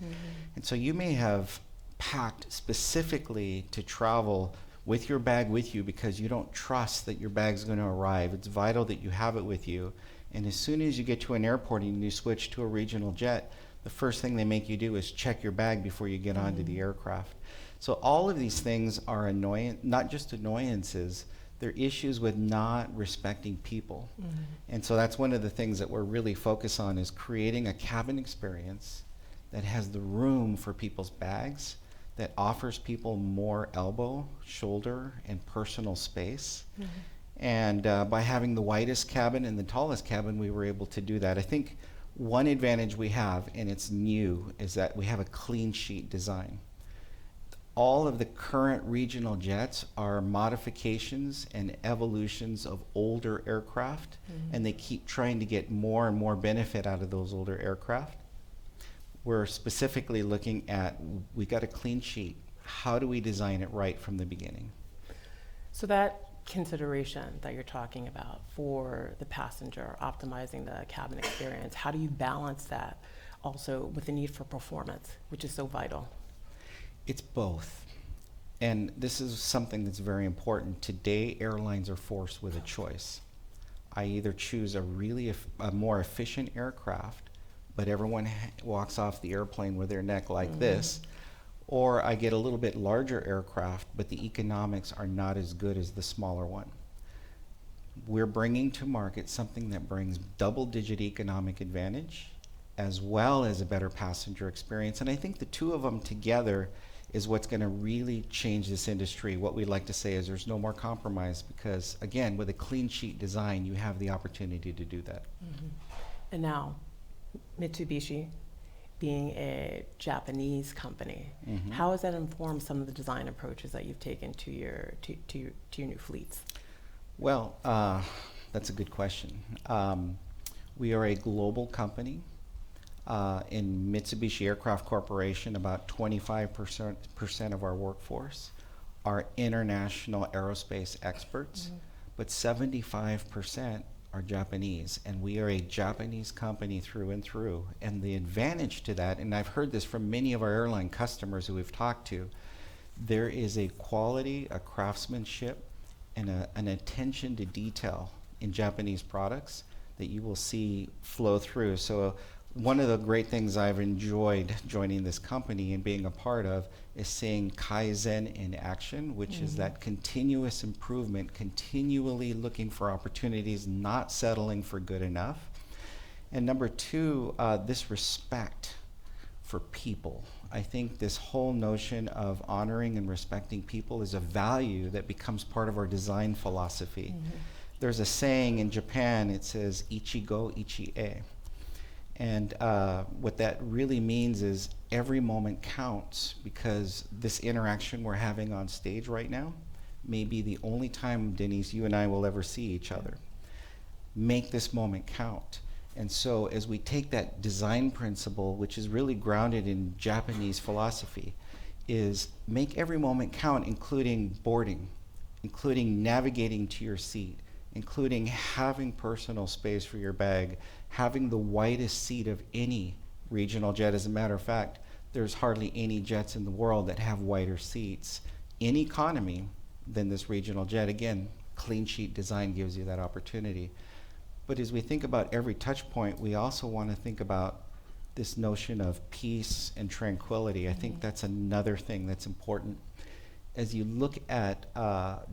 And so you may have packed specifically to travel with your bag with you because you don't trust that your bag's going to arrive. It's vital that you have it with you. And as soon as you get to an airport and you switch to a regional jet, the first thing they make you do is check your bag before you get onto the aircraft. So all of these things are not just annoyances, they're issues with not respecting people. And so that's one of the things that we're really focused on, is creating a cabin experience that has the room for people's bags, that offers people more elbow, shoulder, and personal space. And by having the widest cabin and the tallest cabin, we were able to do that. I think one advantage we have, and it's new, is that we have a clean sheet design. All of the current regional jets are modifications and evolutions of older aircraft, and they keep trying to get more and more benefit out of those older aircraft. We're specifically looking at, we got a clean sheet. How do we design it right from the beginning? So that consideration that you're talking about for the passenger, optimizing the cabin experience, how do you balance that also with the need for performance, which is so vital? It's both. And this is something that's very important. Today, airlines are forced with a choice. I either choose a more efficient aircraft, but everyone walks off the airplane with their neck like this, or I get a little bit larger aircraft, but the economics are not as good as the smaller one. We're bringing to market something that brings double-digit economic advantage, as well as a better passenger experience. And I think the two of them together is what's going to really change this industry. What we like to say is there's no more compromise, because, again, with a clean sheet design, you have the opportunity to do that. And now, Mitsubishi, being a Japanese company, how has that informed some of the design approaches that you've taken to your new fleets? Well, that's a good question. We are a global company. In Mitsubishi Aircraft Corporation, about 25% of our workforce are international aerospace experts, but 75% are Japanese, and we are a Japanese company through and through. And the advantage to that, and I've heard this from many of our airline customers who we've talked to, there is a quality, a craftsmanship, and an attention to detail in Japanese products that you will see flow through. So one of the great things I've enjoyed joining this company and being a part of is seeing Kaizen in action, which is that continuous improvement, continually looking for opportunities, not settling for good enough. And number two, this respect for people. I think this whole notion of honoring and respecting people is a value that becomes part of our design philosophy. There's a saying in Japan, it says, Ichigo Ichi-e. And what that really means is every moment counts, because this interaction we're having on stage right now may be the only time, Denise, you and I will ever see each other. Make this moment count. And so as we take that design principle, which is really grounded in Japanese philosophy, is make every moment count, including boarding, including navigating to your seat, including having personal space for your bag, having the widest seat of any regional jet. As a matter of fact, there's hardly any jets in the world that have wider seats in economy than this regional jet. Again, clean sheet design gives you that opportunity. But as we think about every touch point, we also want to think about this notion of peace and tranquility. I think that's another thing that's important. As you look at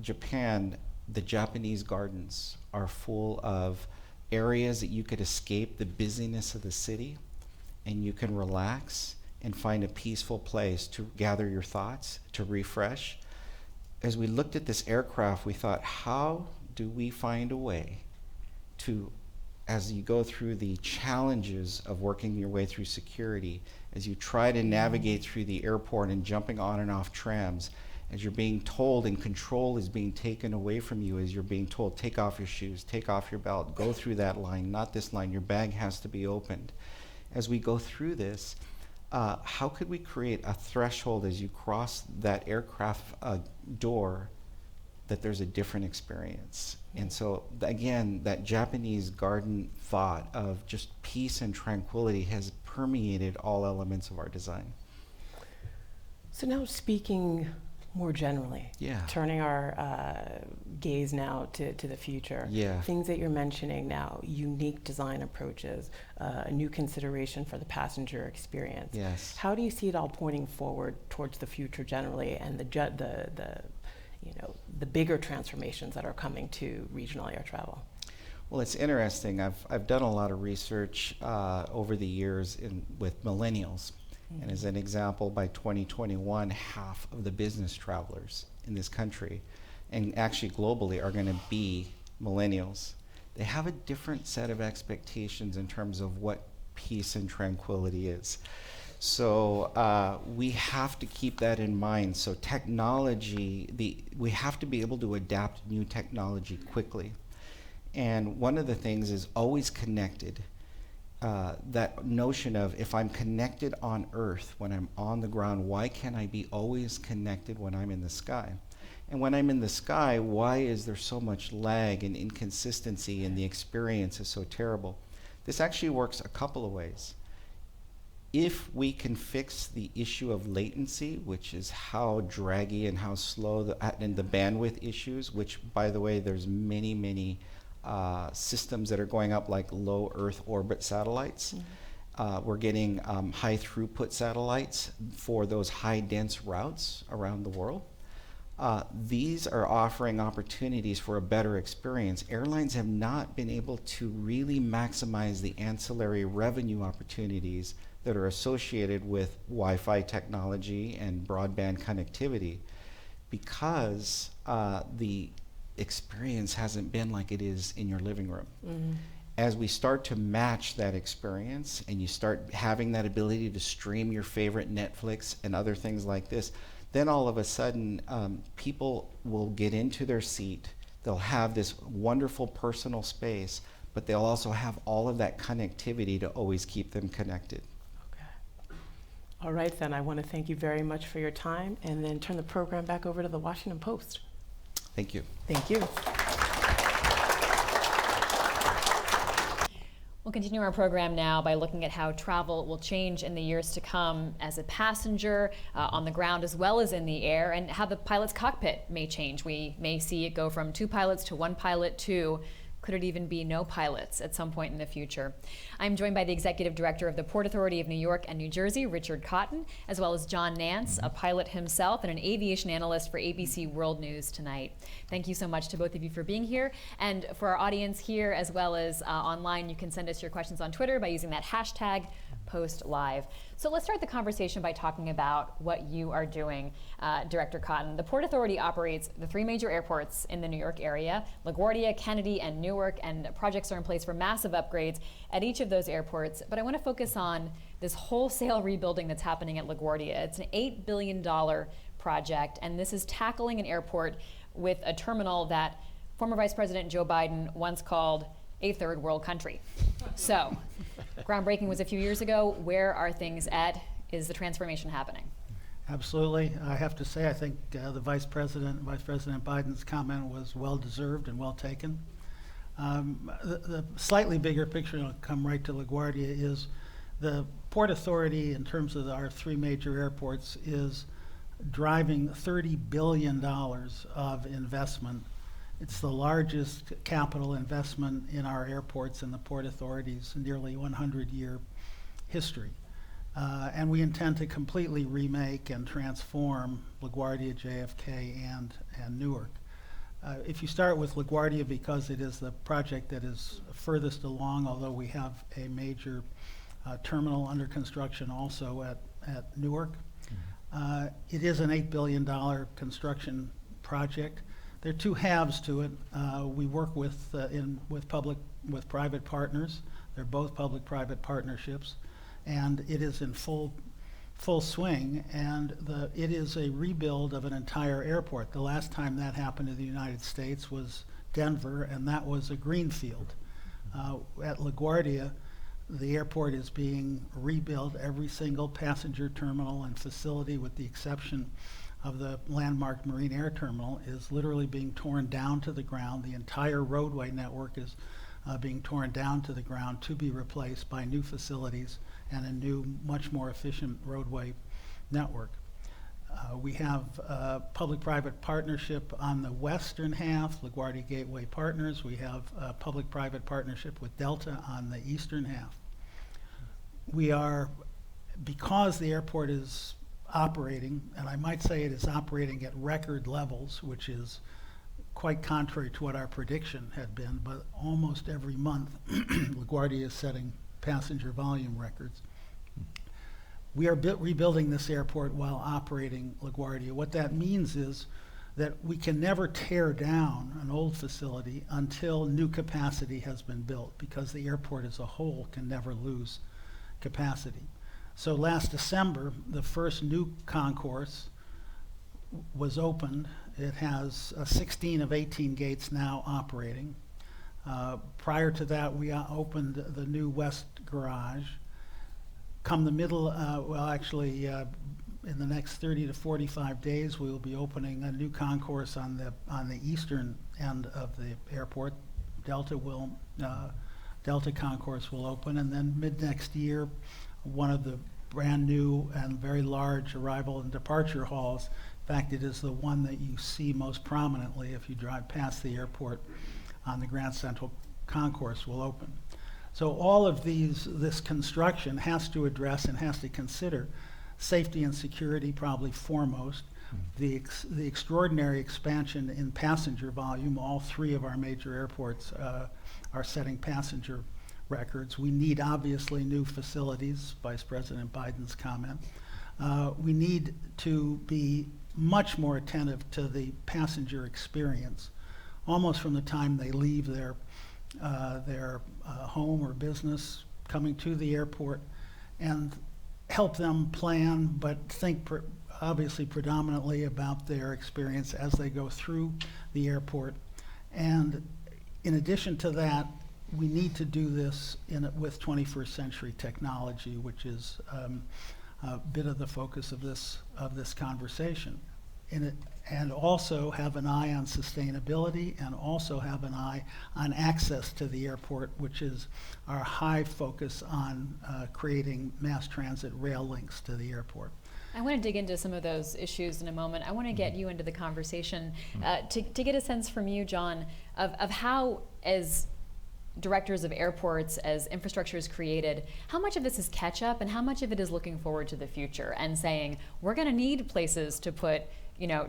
Japan, the Japanese gardens are full of areas that you could escape the busyness of the city, and you can relax and find a peaceful place to gather your thoughts, to refresh. As we looked at this aircraft, we thought, how do we find a way to, as you go through the challenges of working your way through security, as you try to navigate through the airport and jumping on and off trams, as you're being told and control is being taken away from you, as you're being told, take off your shoes, take off your belt, go through that line, not this line, your bag has to be opened. As we go through this, how could we create a threshold as you cross that aircraft door that there's a different experience? And so, again, that Japanese garden thought of just peace and tranquility has permeated all elements of our design. So now speaking more generally, Yeah. turning our gaze now to the future. Yeah. Things that you're mentioning now, unique design approaches, a new consideration for the passenger experience. Yes. How do you see it all pointing forward towards the future generally, and the bigger transformations that are coming to regional air travel? Well, it's interesting. I've done a lot of research over the years with millennials. And as an example, by 2021, half of the business travelers in this country, and actually globally, are going to be millennials. They have a different set of expectations in terms of what peace and tranquility is. So we have to keep that in mind. So technology, we have to be able to adapt new technology quickly. And one of the things is always connected. That notion of, if I'm connected on Earth when I'm on the ground, why can't I be always connected when I'm in the sky? And when I'm in the sky, why is there so much lag and inconsistency and the experience is so terrible? This actually works a couple of ways. If we can fix the issue of latency, which is how draggy and how slow, and the bandwidth issues, which, by the way, there's many systems that are going up, like low Earth orbit satellites. We're getting high throughput satellites for those high dense routes around the world. These are offering opportunities for a better experience. Airlines have not been able to really maximize the ancillary revenue opportunities that are associated with Wi-Fi technology and broadband connectivity, because the experience hasn't been like it is in your living room. As we start to match that experience, and you start having that ability to stream your favorite Netflix and other things like this, then all of a sudden people will get into their seat. They'll have this wonderful personal space, but they'll also have all of that connectivity to always keep them connected. Okay. All right, then I want to thank you very much for your time, and then turn the program back over to the Washington Post. Thank you. Thank you. We'll continue our program now by looking at how travel will change in the years to come as a passenger, on the ground as well as in the air, and how the pilot's cockpit may change. We may see it go from 2 pilots to 1 pilot to, could it even be no pilots at some point in the future? I'm joined by the Executive Director of the Port Authority of New York and New Jersey, Richard Cotton, as well as John Nance, a pilot himself and an aviation analyst for ABC World News tonight. Thank you so much to both of you for being here. And for our audience here as well as online, you can send us your questions on Twitter by using that hashtag #PostLive. So let's start the conversation by talking about what you are doing, Director Cotton. The Port Authority operates the 3 major airports in the New York area, LaGuardia, Kennedy, and Newark, and projects are in place for massive upgrades at each of those airports. But I want to focus on this wholesale rebuilding that's happening at LaGuardia. It's an $8 billion project, and this is tackling an airport with a terminal that former Vice President Joe Biden once called a third world country. So, groundbreaking was a few years ago. Where are things at? Is the transformation happening? Absolutely. I have to say, I think the Vice President Biden's comment was well deserved and well taken. The slightly bigger picture, and I'll come right to LaGuardia, is the Port Authority, in terms of our 3 major airports, is driving $30 billion of investment. It's the largest capital investment in our airports and the Port Authority's nearly 100-year history. And we intend to completely remake and transform LaGuardia, JFK, and Newark. If you start with LaGuardia, because it is the project that is furthest along, although we have a major terminal under construction also at Newark. It is an $8 billion construction project. There are 2 halves to it. We work with private partners. They're both public-private partnerships, and it is in full swing. And it is a rebuild of an entire airport. The last time that happened in the United States was Denver, and that was a greenfield. At LaGuardia, the airport is being rebuilt. Every single passenger terminal and facility, with the exception of the landmark Marine Air Terminal, is literally being torn down to the ground. The entire roadway network is being torn down to the ground to be replaced by new facilities and a new, much more efficient roadway network. We have a public-private partnership on the western half, LaGuardia Gateway Partners. We have a public-private partnership with Delta on the eastern half. We are, because the airport is operating, and I might say it is operating at record levels, which is quite contrary to what our prediction had been, but almost every month LaGuardia is setting passenger volume records. We are rebuilding this airport while operating LaGuardia. What that means is that we can never tear down an old facility until new capacity has been built, because the airport as a whole can never lose capacity. So last December, the first new concourse was opened. It has 16 of 18 gates now operating. Prior to that, we opened the new west garage. Come the middle, in the next 30 to 45 days, we will be opening a new concourse on the eastern end of the airport. Delta Concourse will open, and then mid next year, one of the brand new and very large arrival and departure halls. In fact, it is the one that you see most prominently if you drive past the airport on the Grand Central Concourse will open. So all of this construction has to address and has to consider safety and security probably foremost, the extraordinary expansion in passenger volume. All three of our major airports are setting passenger records. We need obviously new facilities, Vice President Biden's comment. We need to be much more attentive to the passenger experience, almost from the time they leave their home or business coming to the airport, and help them plan, but think obviously predominantly about their experience as they go through the airport. And in addition to that, we need to do this with 21st century technology, which is a bit of the focus of this conversation. And also have an eye on sustainability, and also have an eye on access to the airport, which is our high focus on creating mass transit rail links to the airport. I want to dig into some of those issues in a moment. I want to get you into the conversation to get a sense from you, John, of how, as directors of airports, as infrastructure is created, how much of this is catch up and how much of it is looking forward to the future and saying, we're going to need places to put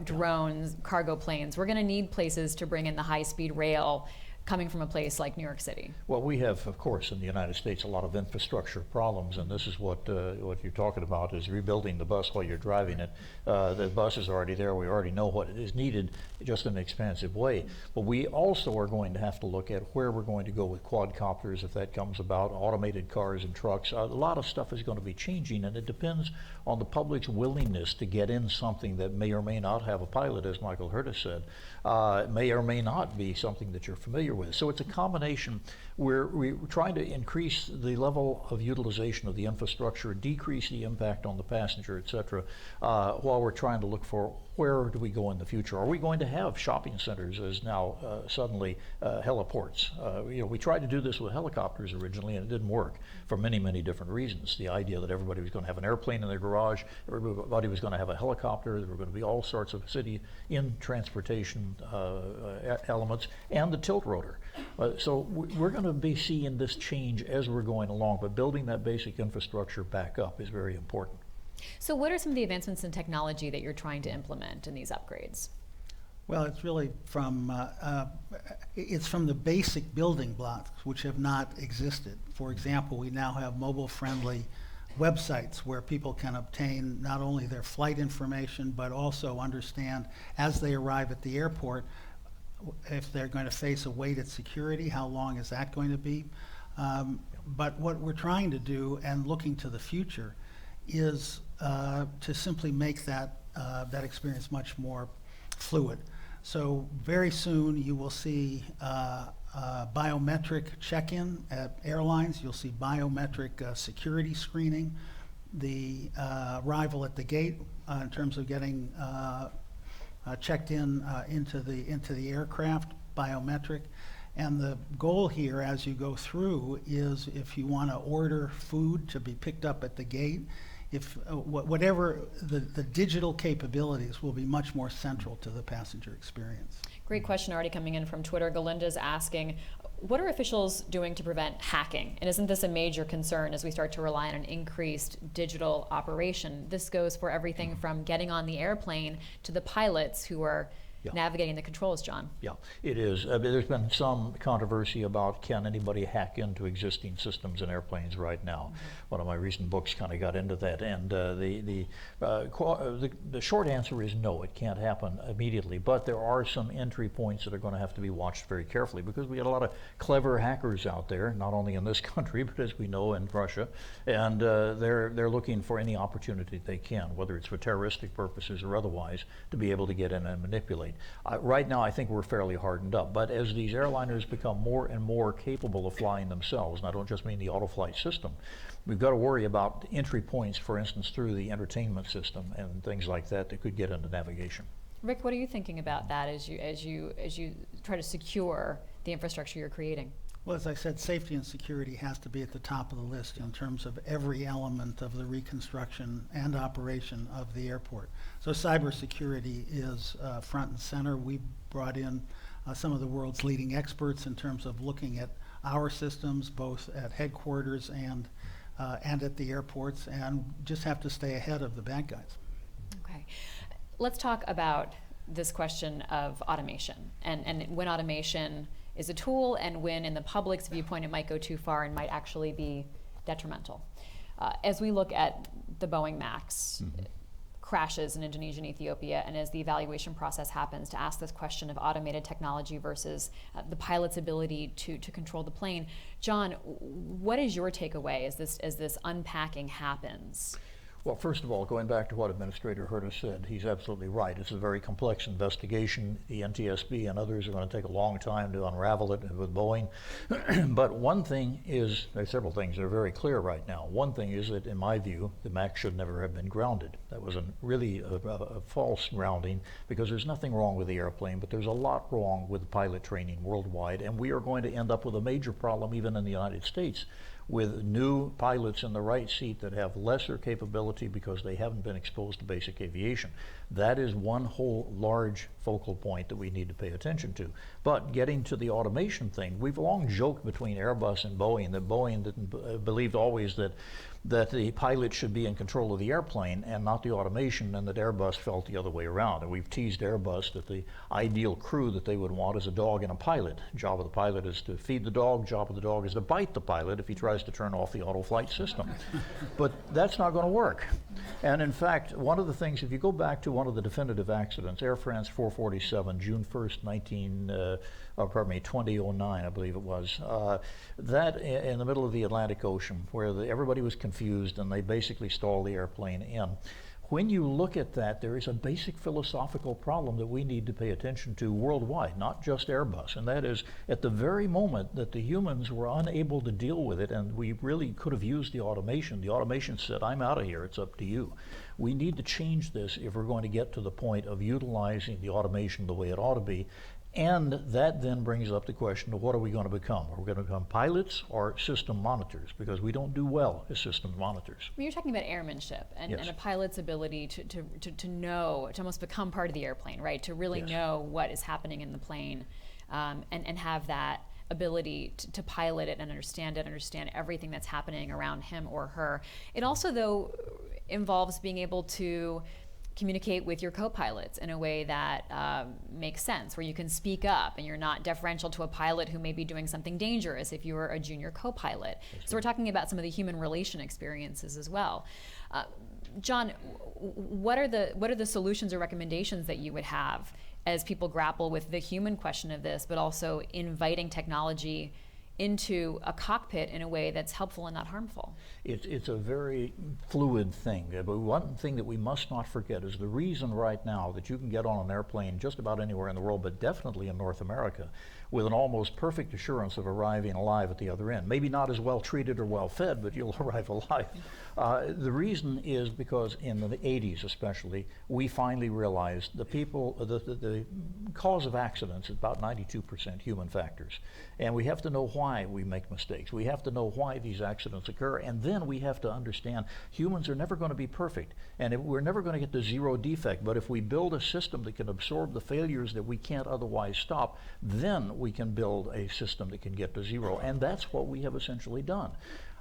drones, cargo planes. We're going to need places to bring in the high-speed rail coming from a place like New York City. Well, we have, of course, in the United States, a lot of infrastructure problems, and this is what you're talking about, is rebuilding the bus while you're driving it. The bus is already there. We already know what is needed, just in an expansive way. But we also are going to have to look at where we're going to go with quadcopters, if that comes about, automated cars and trucks. A lot of stuff is going to be changing, and it depends on the public's willingness to get in something that may or may not have a pilot, as Michael Hurta said. It may or may not be something that you're familiar with. So it's a combination. We're trying to increase the level of utilization of the infrastructure, decrease the impact on the passenger, et cetera, while we're trying to look for where do we go in the future. Are we going to have shopping centers as now suddenly heliports? We tried to do this with helicopters originally, and it didn't work for many, many different reasons. The idea that everybody was going to have an airplane in their garage, everybody was going to have a helicopter, there were going to be all sorts of city in transportation elements, and the tilt rotor. So we're going to be seeing this change as we're going along, but building that basic infrastructure back up is very important. So what are some of the advancements in technology that you're trying to implement in these upgrades? Well, it's really from the basic building blocks, which have not existed. For example, we now have mobile-friendly websites where people can obtain not only their flight information, but also understand as they arrive at the airport if they're going to face a wait at security, how long is that going to be? But what we're trying to do, and looking to the future, is to simply make that experience much more fluid. So very soon you will see biometric check-in at airlines. You'll see biometric security screening, the arrival at the gate in terms of getting checked in into the aircraft, biometric. And the goal here as you go through is, if you want to order food to be picked up at the gate, if whatever the digital capabilities will be much more central to the passenger experience. Great question already coming in from Twitter. Galinda's asking, what are officials doing to prevent hacking? And isn't this a major concern as we start to rely on an increased digital operation? This goes for everything from getting on the airplane to the pilots who are navigating the controls, John. Yeah, it is. There's been some controversy about can anybody hack into existing systems in airplanes right now. One of my recent books kind of got into that, and the short answer is no, it can't happen immediately, but there are some entry points that are going to have to be watched very carefully, because we got a lot of clever hackers out there, not only in this country, but as we know in Russia, and they're looking for any opportunity they can, whether it's for terroristic purposes or otherwise, to be able to get in and manipulate. Right now, I think we're fairly hardened up, but as these airliners become more and more capable of flying themselves, and I don't just mean the auto-flight system, we've got to worry about entry points, for instance, through the entertainment system and things like that that could get into navigation. Rick, what are you thinking about that as you try to secure the infrastructure you're creating? Well, as I said, safety and security has to be at the top of the list in terms of every element of the reconstruction and operation of the airport. So cybersecurity is front and center. We brought in some of the world's leading experts in terms of looking at our systems, both at headquarters and at the airports, and just have to stay ahead of the bad guys. Okay. Let's talk about this question of automation and when automation is a tool and when in the public's viewpoint it might go too far and might actually be detrimental. As we look at the Boeing MAX crashes in Indonesia and Ethiopia, and as the evaluation process happens to ask this question of automated technology versus the pilot's ability to control the plane, John, what is your takeaway as this unpacking happens? Well, first of all, going back to what Administrator Herta said, he's absolutely right. It's a very complex investigation. The NTSB and others are going to take a long time to unravel it with Boeing. But one thing is, there are several things that are very clear right now. One thing is that, in my view, the MAX should never have been grounded. That was really a false grounding, because there's nothing wrong with the airplane, but there's a lot wrong with pilot training worldwide, and we are going to end up with a major problem even in the United States, with new pilots in the right seat that have lesser capability because they haven't been exposed to basic aviation. That is one whole large focal point that we need to pay attention to. But getting to the automation thing, we've long joked between Airbus and Boeing that Boeing believed always that the pilot should be in control of the airplane and not the automation, and that Airbus felt the other way around. And we've teased Airbus that the ideal crew that they would want is a dog and a pilot. Job of the pilot is to feed the dog, job of the dog is to bite the pilot if he tries to turn off the auto-flight system. But that's not going to work. And in fact, one of the things, if you go back to one of the definitive accidents, Air France 447, June 1st, 2009, I believe it was, that in the middle of the Atlantic Ocean, where everybody was confused and they basically stalled the airplane in. When you look at that, there is a basic philosophical problem that we need to pay attention to worldwide, not just Airbus, and that is at the very moment that the humans were unable to deal with it, and we really could have used the automation said, I'm out of here, it's up to you. We need to change this if we're going to get to the point of utilizing the automation the way it ought to be. And that then brings up the question of what are we going to become? Are we going to become pilots or system monitors? Because we don't do well as system monitors. Well, you're talking about airmanship and a pilot's ability to know, to almost become part of the airplane, right? To really know what is happening in the plane and have that ability to pilot it and understand everything that's happening around him or her. It also, though, involves being able to communicate with your co-pilots in a way that makes sense, where you can speak up and you're not deferential to a pilot who may be doing something dangerous if you were a junior co-pilot. So we're talking about some of the human relation experiences as well. John, what are the solutions or recommendations that you would have as people grapple with the human question of this, but also inviting technology into a cockpit in a way that's helpful and not harmful? It's a very fluid thing. But one thing that we must not forget is the reason right now that you can get on an airplane just about anywhere in the world, but definitely in North America, with an almost perfect assurance of arriving alive at the other end. Maybe not as well treated or well fed, but you'll arrive alive. The reason is because in the 80s especially, we finally realized the cause of accidents is about 92% human factors. And we have to know why we make mistakes. We have to know why these accidents occur, and then we have to understand humans are never going to be perfect, and we're never going to get to zero defect, but if we build a system that can absorb the failures that we can't otherwise stop, then we can build a system that can get to zero, and that's what we have essentially done.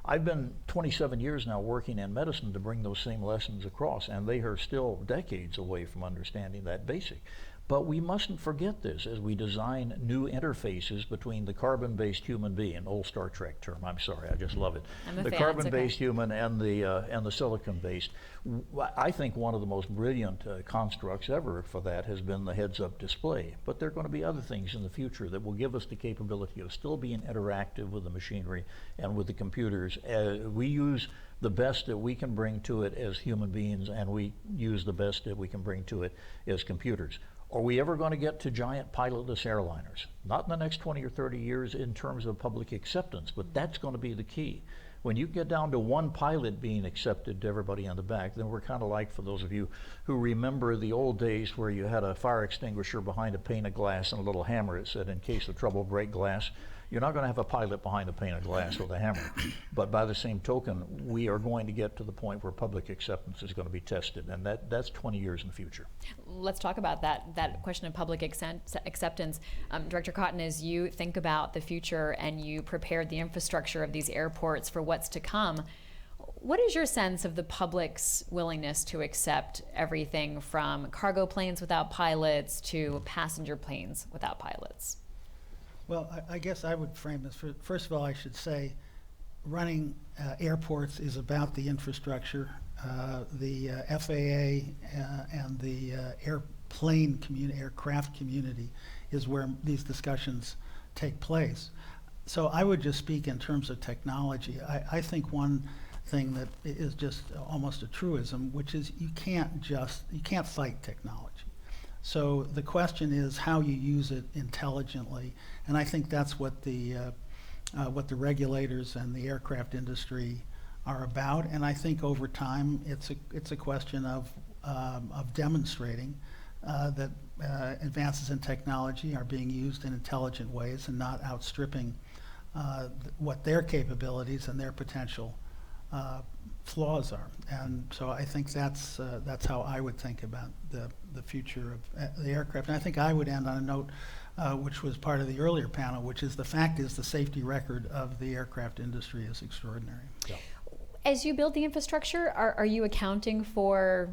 I've been 27 years now working in medicine to bring those same lessons across, and they are still decades away from understanding that basic. But we mustn't forget this as we design new interfaces between the carbon-based human being, old Star Trek term, I'm sorry, I just love it. The carbon-based human and the silicon-based. I think one of the most brilliant constructs ever for that has been the heads-up display. But there are going to be other things in the future that will give us the capability of still being interactive with the machinery and with the computers. We use the best that we can bring to it as human beings, and we use the best that we can bring to it as computers. Are we ever going to get to giant pilotless airliners? Not in the next 20 or 30 years in terms of public acceptance, but that's going to be the key. When you get down to one pilot being accepted to everybody on the back, then we're kind of like, for those of you who remember the old days where you had a fire extinguisher behind a pane of glass and a little hammer that said, in case of trouble, break glass. You're not going to have a pilot behind a pane of glass with a hammer. But by the same token, we are going to get to the point where public acceptance is going to be tested, and that's 20 years in the future. Let's talk about that question of public acceptance. Director Cotton, as you think about the future and you prepared the infrastructure of these airports for what's to come, what is your sense of the public's willingness to accept everything from cargo planes without pilots to passenger planes without pilots? Well, I guess I would frame this. First of all, I should say running airports is about the infrastructure. The FAA and the aircraft community is where these discussions take place. So I would just speak in terms of technology. I think one thing that is just almost a truism, which is you can't fight technology. So the question is how you use it intelligently, and I think that's what the regulators and the aircraft industry are about. And I think over time it's a question of demonstrating that advances in technology are being used in intelligent ways and not outstripping what their capabilities and their potential flaws are. And so I think that's how I would think about the future of the aircraft. And I think I would end on a note which was part of the earlier panel, which is the fact is the safety record of the aircraft industry is extraordinary. Yeah. As you build the infrastructure, are you accounting for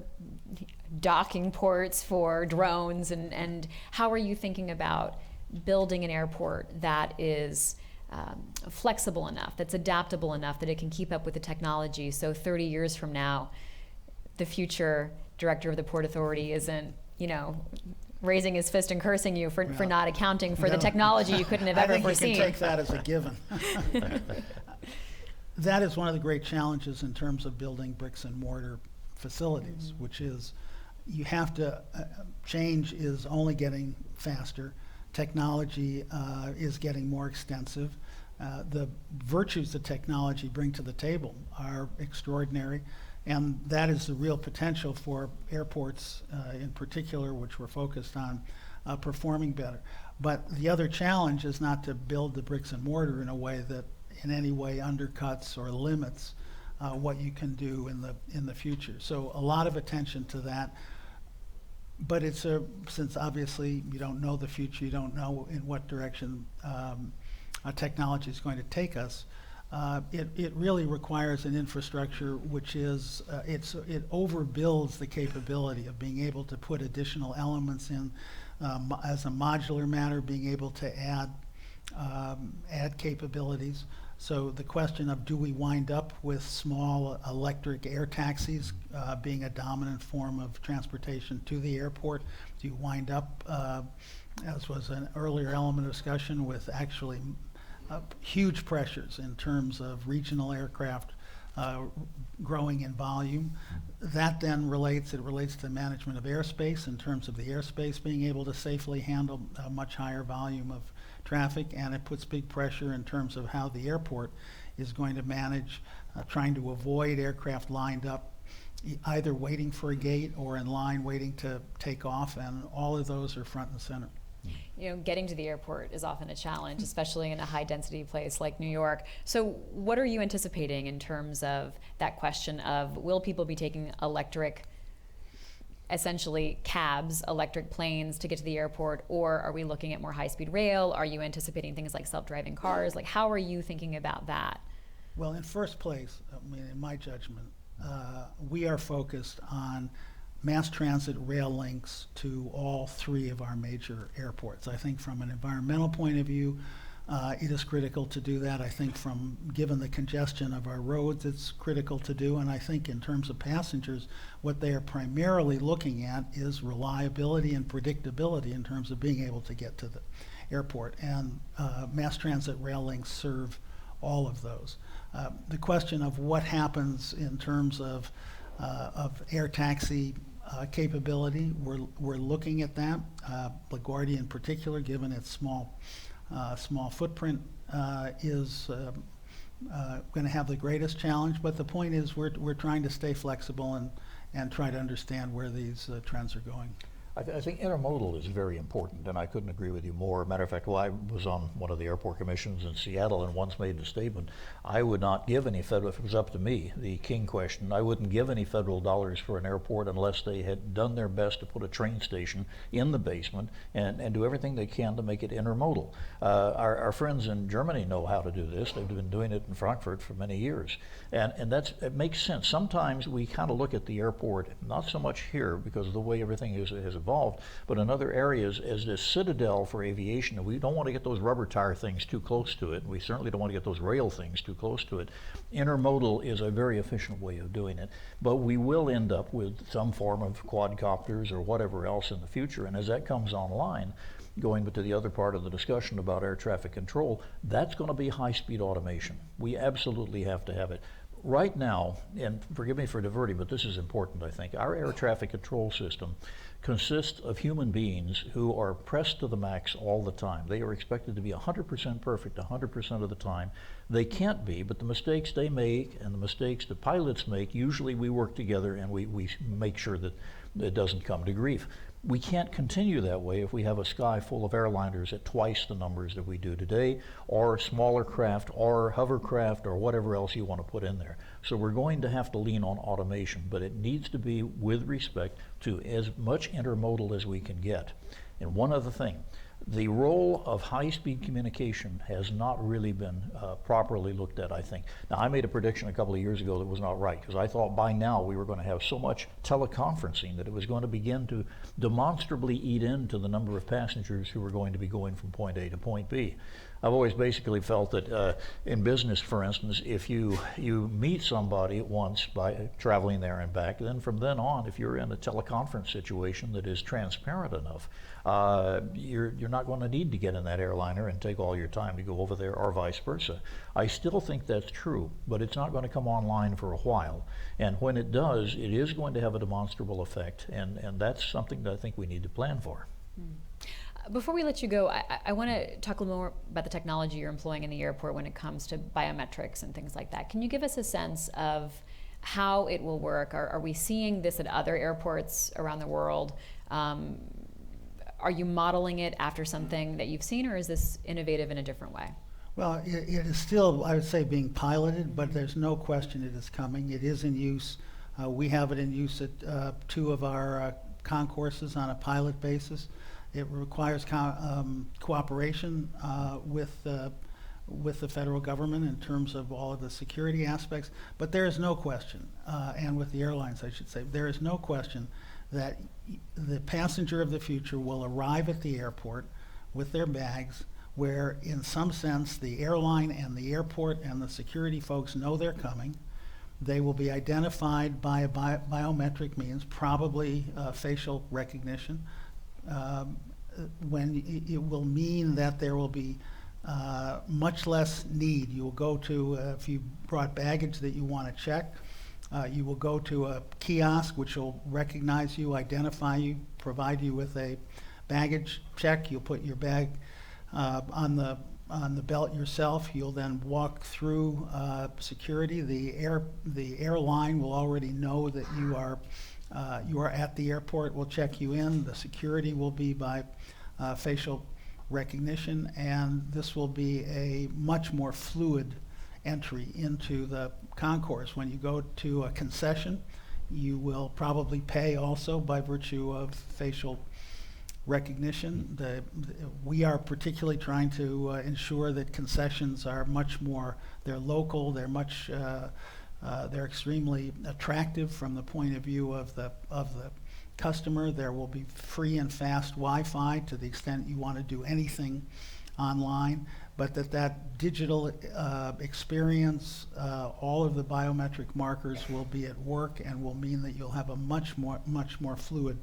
docking ports for drones, and how are you thinking about building an airport that is flexible enough, that's adaptable enough that it can keep up with the technology, so 30 years from now, the future director of the Port Authority isn't, raising his fist and cursing you for not accounting for the technology you couldn't have ever foreseen. I think you can take that as a given. That is one of the great challenges in terms of building bricks and mortar facilities, which is you have to, change is only getting faster. Technology is getting more extensive. The virtues that technology bring to the table are extraordinary, and that is the real potential for airports in particular, which we're focused on performing better. But the other challenge is not to build the bricks and mortar in a way that in any way undercuts or limits what you can do in the future. So a lot of attention to that. But since obviously you don't know the future, you don't know in what direction technology is going to take us, it really requires an infrastructure which is, it overbuilds the capability of being able to put additional elements in as a modular matter, being able to add capabilities. So the question of do we wind up with small electric air taxis being a dominant form of transportation to the airport? Do you wind up, as was an earlier element of discussion, with actually huge pressures in terms of regional aircraft growing in volume? That then relates to management of airspace in terms of the airspace being able to safely handle a much higher volume of traffic, and it puts big pressure in terms of how the airport is going to manage trying to avoid aircraft lined up either waiting for a gate or in line waiting to take off, and all of those are front and center. You know, getting to the airport is often a challenge, especially in a high density place like New York. So what are you anticipating in terms of that question of, will people be taking electric, essentially cabs, electric planes to get to the airport, or are we looking at more high-speed rail? Are you anticipating things like self-driving cars? Like, how are you thinking about that? Well, in first place, I mean, in my judgment, we are focused on mass transit rail links to all three of our major airports. I think from an environmental point of view, it is critical to do that. I think given the congestion of our roads, it's critical to do. And I think in terms of passengers, what they are primarily looking at is reliability and predictability in terms of being able to get to the airport. And mass transit rail links serve all of those. The question of what happens in terms of air taxi capability, we're looking at that. LaGuardia in particular, given its small footprint, is going to have the greatest challenge. But the point is, we're trying to stay flexible and try to understand where these trends are going. I think intermodal is very important, and I couldn't agree with you more. Matter of fact, I was on one of the airport commissions in Seattle and once made the statement, I would not give any federal, if it was up to me, the king question, I wouldn't give any federal dollars for an airport unless they had done their best to put a train station in the basement and do everything they can to make it intermodal. Our friends in Germany know how to do this. They've been doing it in Frankfurt for many years. And it makes sense. Sometimes we kind of look at the airport, not so much here because of the way everything has evolved, but in other areas as this citadel for aviation, and we don't want to get those rubber tire things too close to it. We certainly don't want to get those rail things too close to it. Intermodal is a very efficient way of doing it, but we will end up with some form of quadcopters or whatever else in the future, and as that comes online, going to the other part of the discussion about air traffic control, that's going to be high-speed automation. We absolutely have to have it. Right now, and forgive me for diverting, but this is important, I think, our air traffic control system consists of human beings who are pressed to the max all the time. They are expected to be 100% perfect 100% of the time. They can't be, but the mistakes they make and the mistakes the pilots make, usually we work together and we make sure that it doesn't come to grief. We can't continue that way if we have a sky full of airliners at twice the numbers that we do today, or smaller craft, or hovercraft, or whatever else you want to put in there. So we're going to have to lean on automation, but it needs to be with respect to as much intermodal as we can get. And one other thing, the role of high-speed communication has not really been properly looked at, I think. Now, I made a prediction a couple of years ago that was not right, because I thought by now we were going to have so much teleconferencing that it was going to begin to demonstrably eat into the number of passengers who were going to be going from point A to point B. I've always basically felt that in business, for instance, if you meet somebody once by traveling there and back, then from then on, if you're in a teleconference situation that is transparent enough, you're not going to need to get in that airliner and take all your time to go over there, or vice versa. I still think that's true, but it's not going to come online for a while. And when it does, it is going to have a demonstrable effect, and that's something that I think we need to plan for. Before we let you go, I want to talk a little more about the technology you're employing in the airport when it comes to biometrics and things like that. Can you give us a sense of how it will work? Are we seeing this at other airports around the world? Are you modeling it after something that you've seen, or is this innovative in a different way? Well, it is still, I would say, being piloted, but there's no question it is coming. It is in use. We have it in use at 2 of our concourses on a pilot basis. It requires cooperation with the federal government in terms of all of the security aspects. But there is no question, and with the airlines, I should say, there is no question that the passenger of the future will arrive at the airport with their bags, where in some sense the airline and the airport and the security folks know they're coming. They will be identified by a biometric means, probably facial recognition. When it will mean that there will be much less need. You will go to, if you brought baggage that you want to check, you will go to a kiosk which will recognize you, identify you, provide you with a baggage check. You'll put your bag on the belt yourself. You'll then walk through security. The airline will already know that you are at the airport. Will check you in. The security will be by facial recognition, and this will be a much more fluid entry into the concourse. When you go to a concession, you will probably pay also by virtue of facial recognition. We are particularly trying to ensure that concessions are much more, they're local, they're extremely attractive from the point of view of the customer. There will be free and fast Wi-Fi to the extent you want to do anything online, but that digital experience, all of the biometric markers will be at work and will mean that you'll have a much more fluid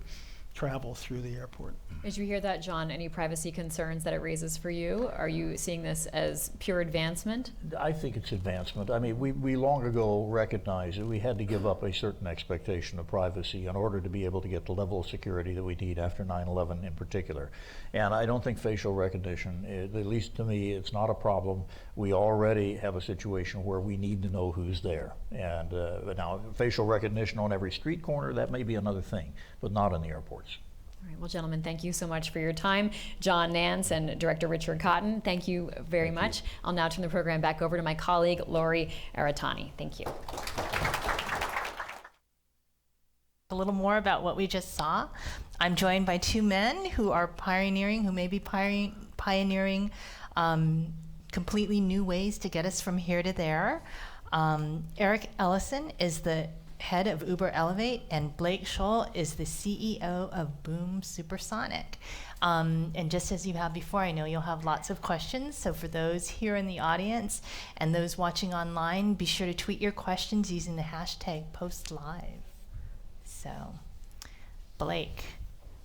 travel through the airport. Did you hear that, John? Any privacy concerns that it raises for you? Are you seeing this as pure advancement? I think it's advancement. I mean, we long ago recognized that we had to give up a certain expectation of privacy in order to be able to get the level of security that we need after 9/11 in particular. And I don't think facial recognition, at least to me, it's not a problem. We already have a situation where we need to know who's there. And now, facial recognition on every street corner, that may be another thing, but not in the airports. All right, well, gentlemen, thank you so much for your time. John Nance and Director Richard Cotton, thank you very much. I'll now turn the program back over to my colleague, Lori Aratani. Thank you. A little more about what we just saw. I'm joined by two men who are who may be pioneering completely new ways to get us from here to there. Eric Ellison is the head of Uber Elevate, and Blake Scholl is the CEO of Boom Supersonic. And just as you have before, I know you'll have lots of questions. So for those here in the audience and those watching online, be sure to tweet your questions using the hashtag #PostLive. So, Blake.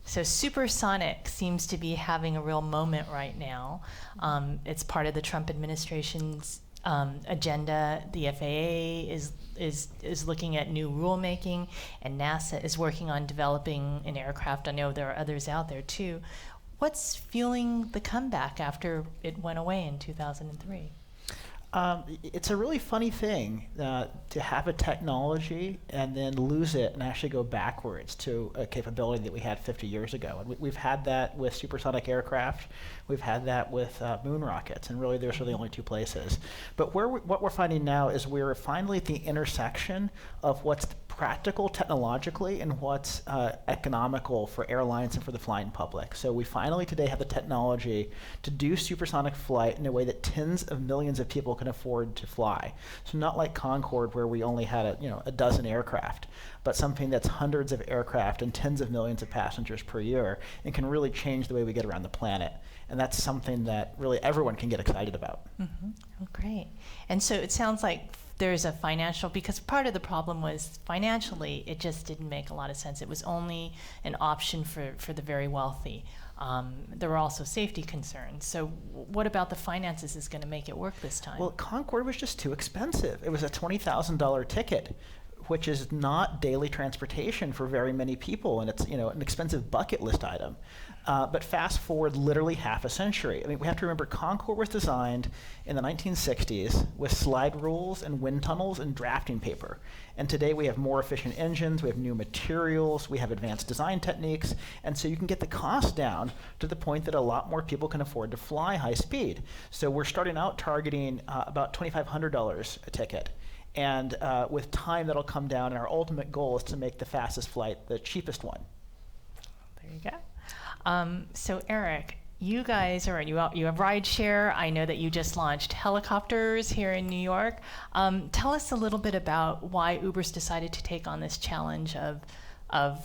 So Supersonic seems to be having a real moment right now. It's part of the Trump administration's agenda. The FAA is looking at new rulemaking, and NASA is working on developing an aircraft. I know there are others out there too. What's fueling the comeback after it went away in 2003? It's a really funny thing to have a technology and then lose it and actually go backwards to a capability that we had 50 years ago. And we've had that with supersonic aircraft. We've had that with moon rockets, and really those are the only two places. But what we're finding now is we're finally at the intersection of what's practical technologically and what's economical for airlines and for the flying public. So we finally today have the technology to do supersonic flight in a way that tens of millions of people can afford to fly. So not like Concorde, where we only had a dozen aircraft, but something that's hundreds of aircraft and tens of millions of passengers per year, and can really change the way we get around the planet. And that's something that really everyone can get excited about. Mm-hmm. Oh, great. And so it sounds like there's a financial, because part of the problem was financially, it just didn't make a lot of sense. It was only an option for the very wealthy. There were also safety concerns. So what about the finances is going to make it work this time? Well, Concorde was just too expensive. It was a $20,000 ticket, which is not daily transportation for very many people, and it's an expensive bucket list item. But fast forward literally half a century. I mean, we have to remember Concorde was designed in the 1960s with slide rules and wind tunnels and drafting paper. And today we have more efficient engines, we have new materials, we have advanced design techniques, and so you can get the cost down to the point that a lot more people can afford to fly high speed. So we're starting out targeting about $2,500 a ticket. And with time that'll come down, and our ultimate goal is to make the fastest flight the cheapest one. There you go. So Eric, you guys are you have rideshare. I know that you just launched helicopters here in New York. Tell us a little bit about why Uber's decided to take on this challenge of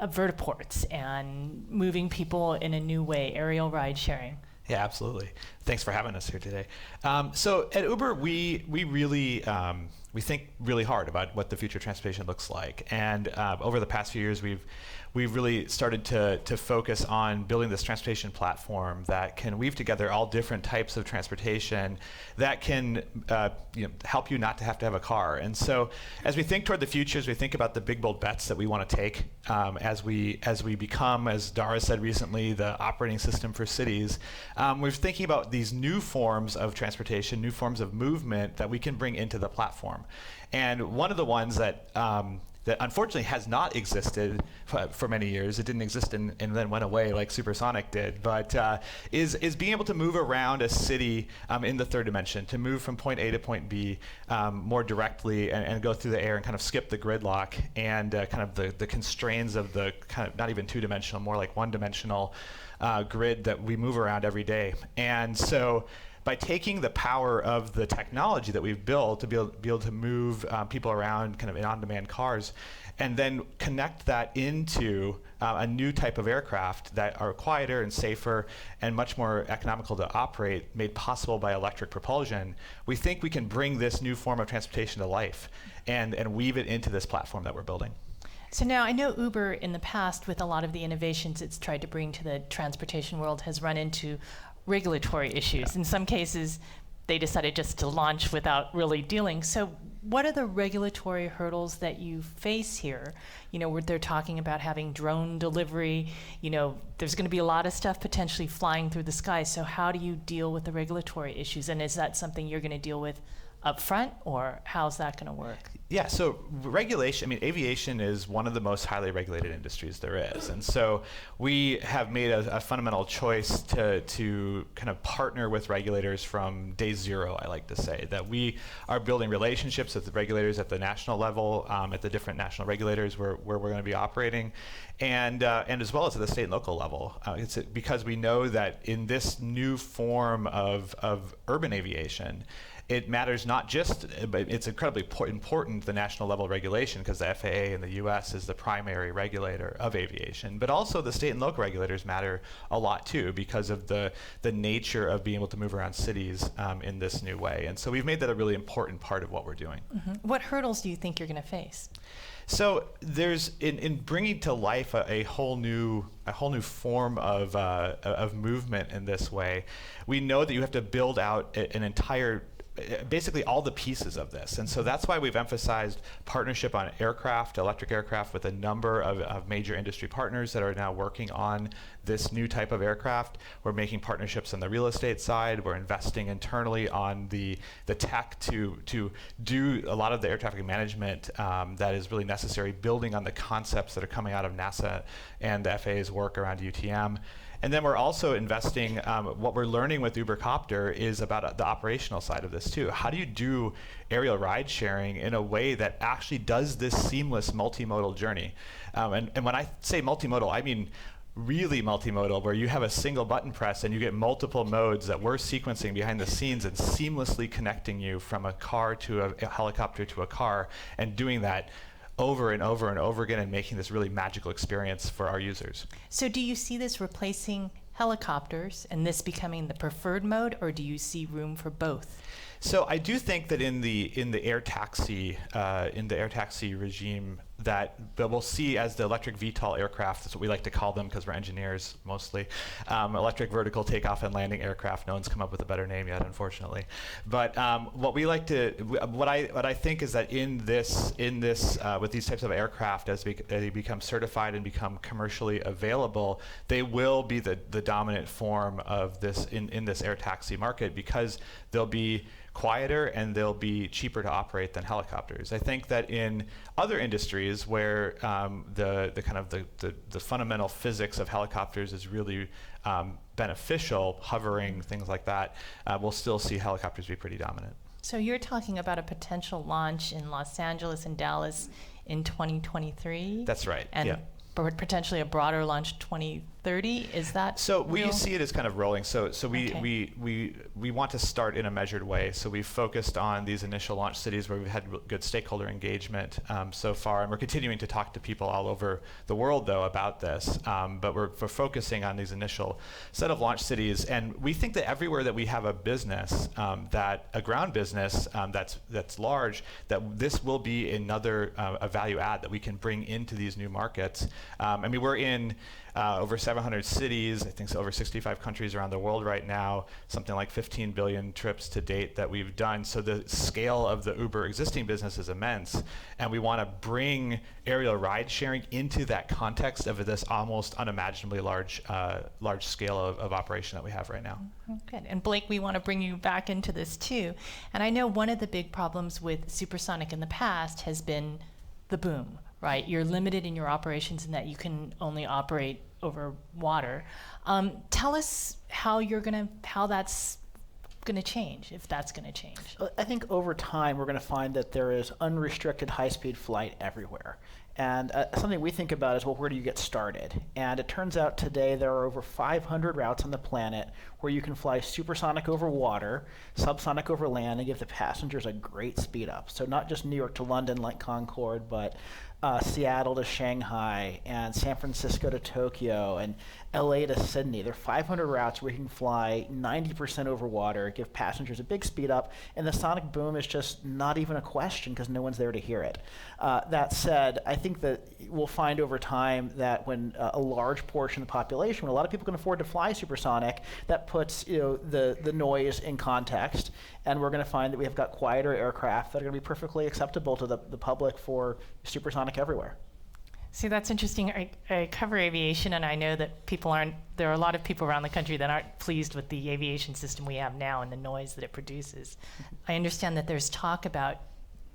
vertiports and moving people in a new way, aerial ride sharing. Yeah, absolutely. Thanks for having us here today. So at Uber, we really we think really hard about what the future of transportation looks like, and over the past few years, we've really started to focus on building this transportation platform that can weave together all different types of transportation that can help you not to have a car. And so as we think toward the future, as we think about the big bold bets that we want to take, as we become, as Dara said recently, the operating system for cities, we're thinking about these new forms of transportation, new forms of movement that we can bring into the platform. And one of the ones that that unfortunately has not existed for many years. It didn't exist and then went away like Supersonic did, but is being able to move around a city in the third dimension, to move from point A to point B more directly and go through the air and kind of skip the gridlock and kind of the constraints of the kind of not even two-dimensional, more like one-dimensional grid that we move around every day. And so by taking the power of the technology that we've built to be able to move people around kind of in on-demand cars, and then connect that into a new type of aircraft that are quieter and safer and much more economical to operate, made possible by electric propulsion, we think we can bring this new form of transportation to life and weave it into this platform that we're building. So now I know Uber in the past, with a lot of the innovations it's tried to bring to the transportation world, has run into regulatory issues. In some cases, they decided just to launch without really dealing. So what are the regulatory hurdles that you face here? You know, where they're talking about having drone delivery, you know, there's going to be a lot of stuff potentially flying through the sky. So how do you deal with the regulatory issues? And is that something you're going to deal with up front, or how's that going to work? Yeah, so regulation, I mean, aviation is one of the most highly regulated industries there is. And so we have made a fundamental choice to kind of partner with regulators from day zero, I like to say, that we are building relationships with the regulators at the national level, at the different national regulators where we're going to be operating, and as well as at the state and local level. It's because we know that in this new form of urban aviation, it matters not just, but it's incredibly important, the national level regulation, because the FAA in the US is the primary regulator of aviation, but also the state and local regulators matter a lot too, because of the nature of being able to move around cities in this new way. And so we've made that a really important part of what we're doing. Mm-hmm. What hurdles do you think you're going to face? So there's, in bringing to life a whole new form of movement in this way, we know that you have to build out an entire, basically all the pieces of this. And so that's why we've emphasized partnership on aircraft, electric aircraft, with a number of major industry partners that are now working on this new type of aircraft. We're making partnerships on the real estate side. We're investing internally on the tech to do a lot of the air traffic management that is really necessary, building on the concepts that are coming out of NASA and the FAA's work around UTM. And then we're also investing, what we're learning with Uber Copter is about the operational side of this too. How do you do aerial ride sharing in a way that actually does this seamless multimodal journey? And when I say multimodal, I mean really multimodal, where you have a single button press and you get multiple modes that we're sequencing behind the scenes and seamlessly connecting you from a car to a helicopter to a car, and doing that over and over and over again, and making this really magical experience for our users. So do you see this replacing helicopters and this becoming the preferred mode, or do you see room for both? So I do think that in the air taxi regime, that we'll see as the electric VTOL aircraft, that's what we like to call them because we're engineers mostly, electric vertical takeoff and landing aircraft. No one's come up with a better name yet, unfortunately. But what I think is that in this with these types of aircraft, as they become certified and become commercially available, they will be the dominant form of this in this air taxi market, because they'll be quieter and they'll be cheaper to operate than helicopters. I think that in other industries where the fundamental physics of helicopters is really beneficial, hovering, things like that, we'll still see helicopters be pretty dominant. So you're talking about a potential launch in Los Angeles and Dallas in 2023? That's right, and yeah. Potentially a broader launch 2030, is that so real? We see it as kind of rolling. So we want to start in a measured way. So we've focused on these initial launch cities where we've had good stakeholder engagement so far, and we're continuing to talk to people all over the world though about this. But we're focusing on these initial set of launch cities, and we think that everywhere that we have a business, a ground business that's large, that this will be another a value add that we can bring into these new markets. I mean, we're in over 700 cities, I think over 65 countries around the world right now, something like 15 billion trips to date that we've done. So the scale of the Uber existing business is immense, and we want to bring aerial ride sharing into that context of this almost unimaginably large scale of operation that we have right now. Good. And Blake, we want to bring you back into this too. And I know one of the big problems with Supersonic in the past has been the boom, right? You're limited in your operations in that you can only operate over water. Tell us how that's going to change, if that's going to change. I think over time we're going to find that there is unrestricted high-speed flight everywhere. And something we think about is, well, where do you get started? And it turns out today there are over 500 routes on the planet where you can fly supersonic over water, subsonic over land, and give the passengers a great speed up. So not just New York to London like Concourse, but Seattle to Shanghai, and San Francisco to Tokyo, and LA to Sydney. There are 500 routes where you can fly 90% over water, give passengers a big speed up, and the sonic boom is just not even a question because no one's there to hear it. That said, I think that we'll find over time that when a large portion of the population, when a lot of people can afford to fly supersonic, that puts the noise in context, and we're going to find that we have got quieter aircraft that are going to be perfectly acceptable to the public for supersonic everywhere. See, that's interesting. I cover aviation, and I know that there are a lot of people around the country that aren't pleased with the aviation system we have now and the noise that it produces. I understand that there's talk about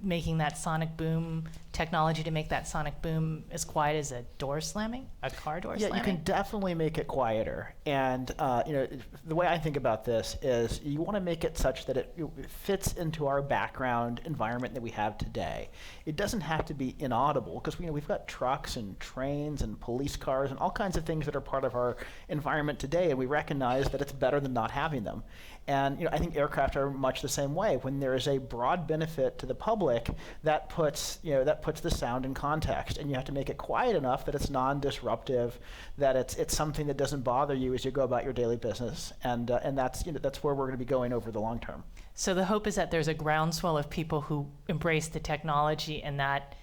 making that sonic boom technology to make that sonic boom as quiet as a door slamming, a car door slamming. Yeah, you can definitely make it quieter. And the way I think about this is you want to make it such that it fits into our background environment that we have today. It doesn't have to be inaudible because we've got trucks and trains and police cars and all kinds of things that are part of our environment today, and we recognize that it's better than not having them. And I think aircraft are much the same way. When there is a broad benefit to the public, that puts the sound in context, and you have to make it quiet enough that it's non-disruptive, that it's something that doesn't bother you as you go about your daily business, and that's where we're going to be going over the long term. So the hope is that there's a groundswell of people who embrace the technology, and that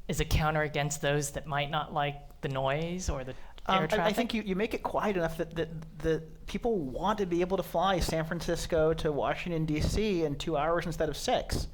is a counter against those that might not like the noise or the air traffic. I think you make it quiet enough that people want to be able to fly San Francisco to Washington, D.C. in 2 hours instead of 6.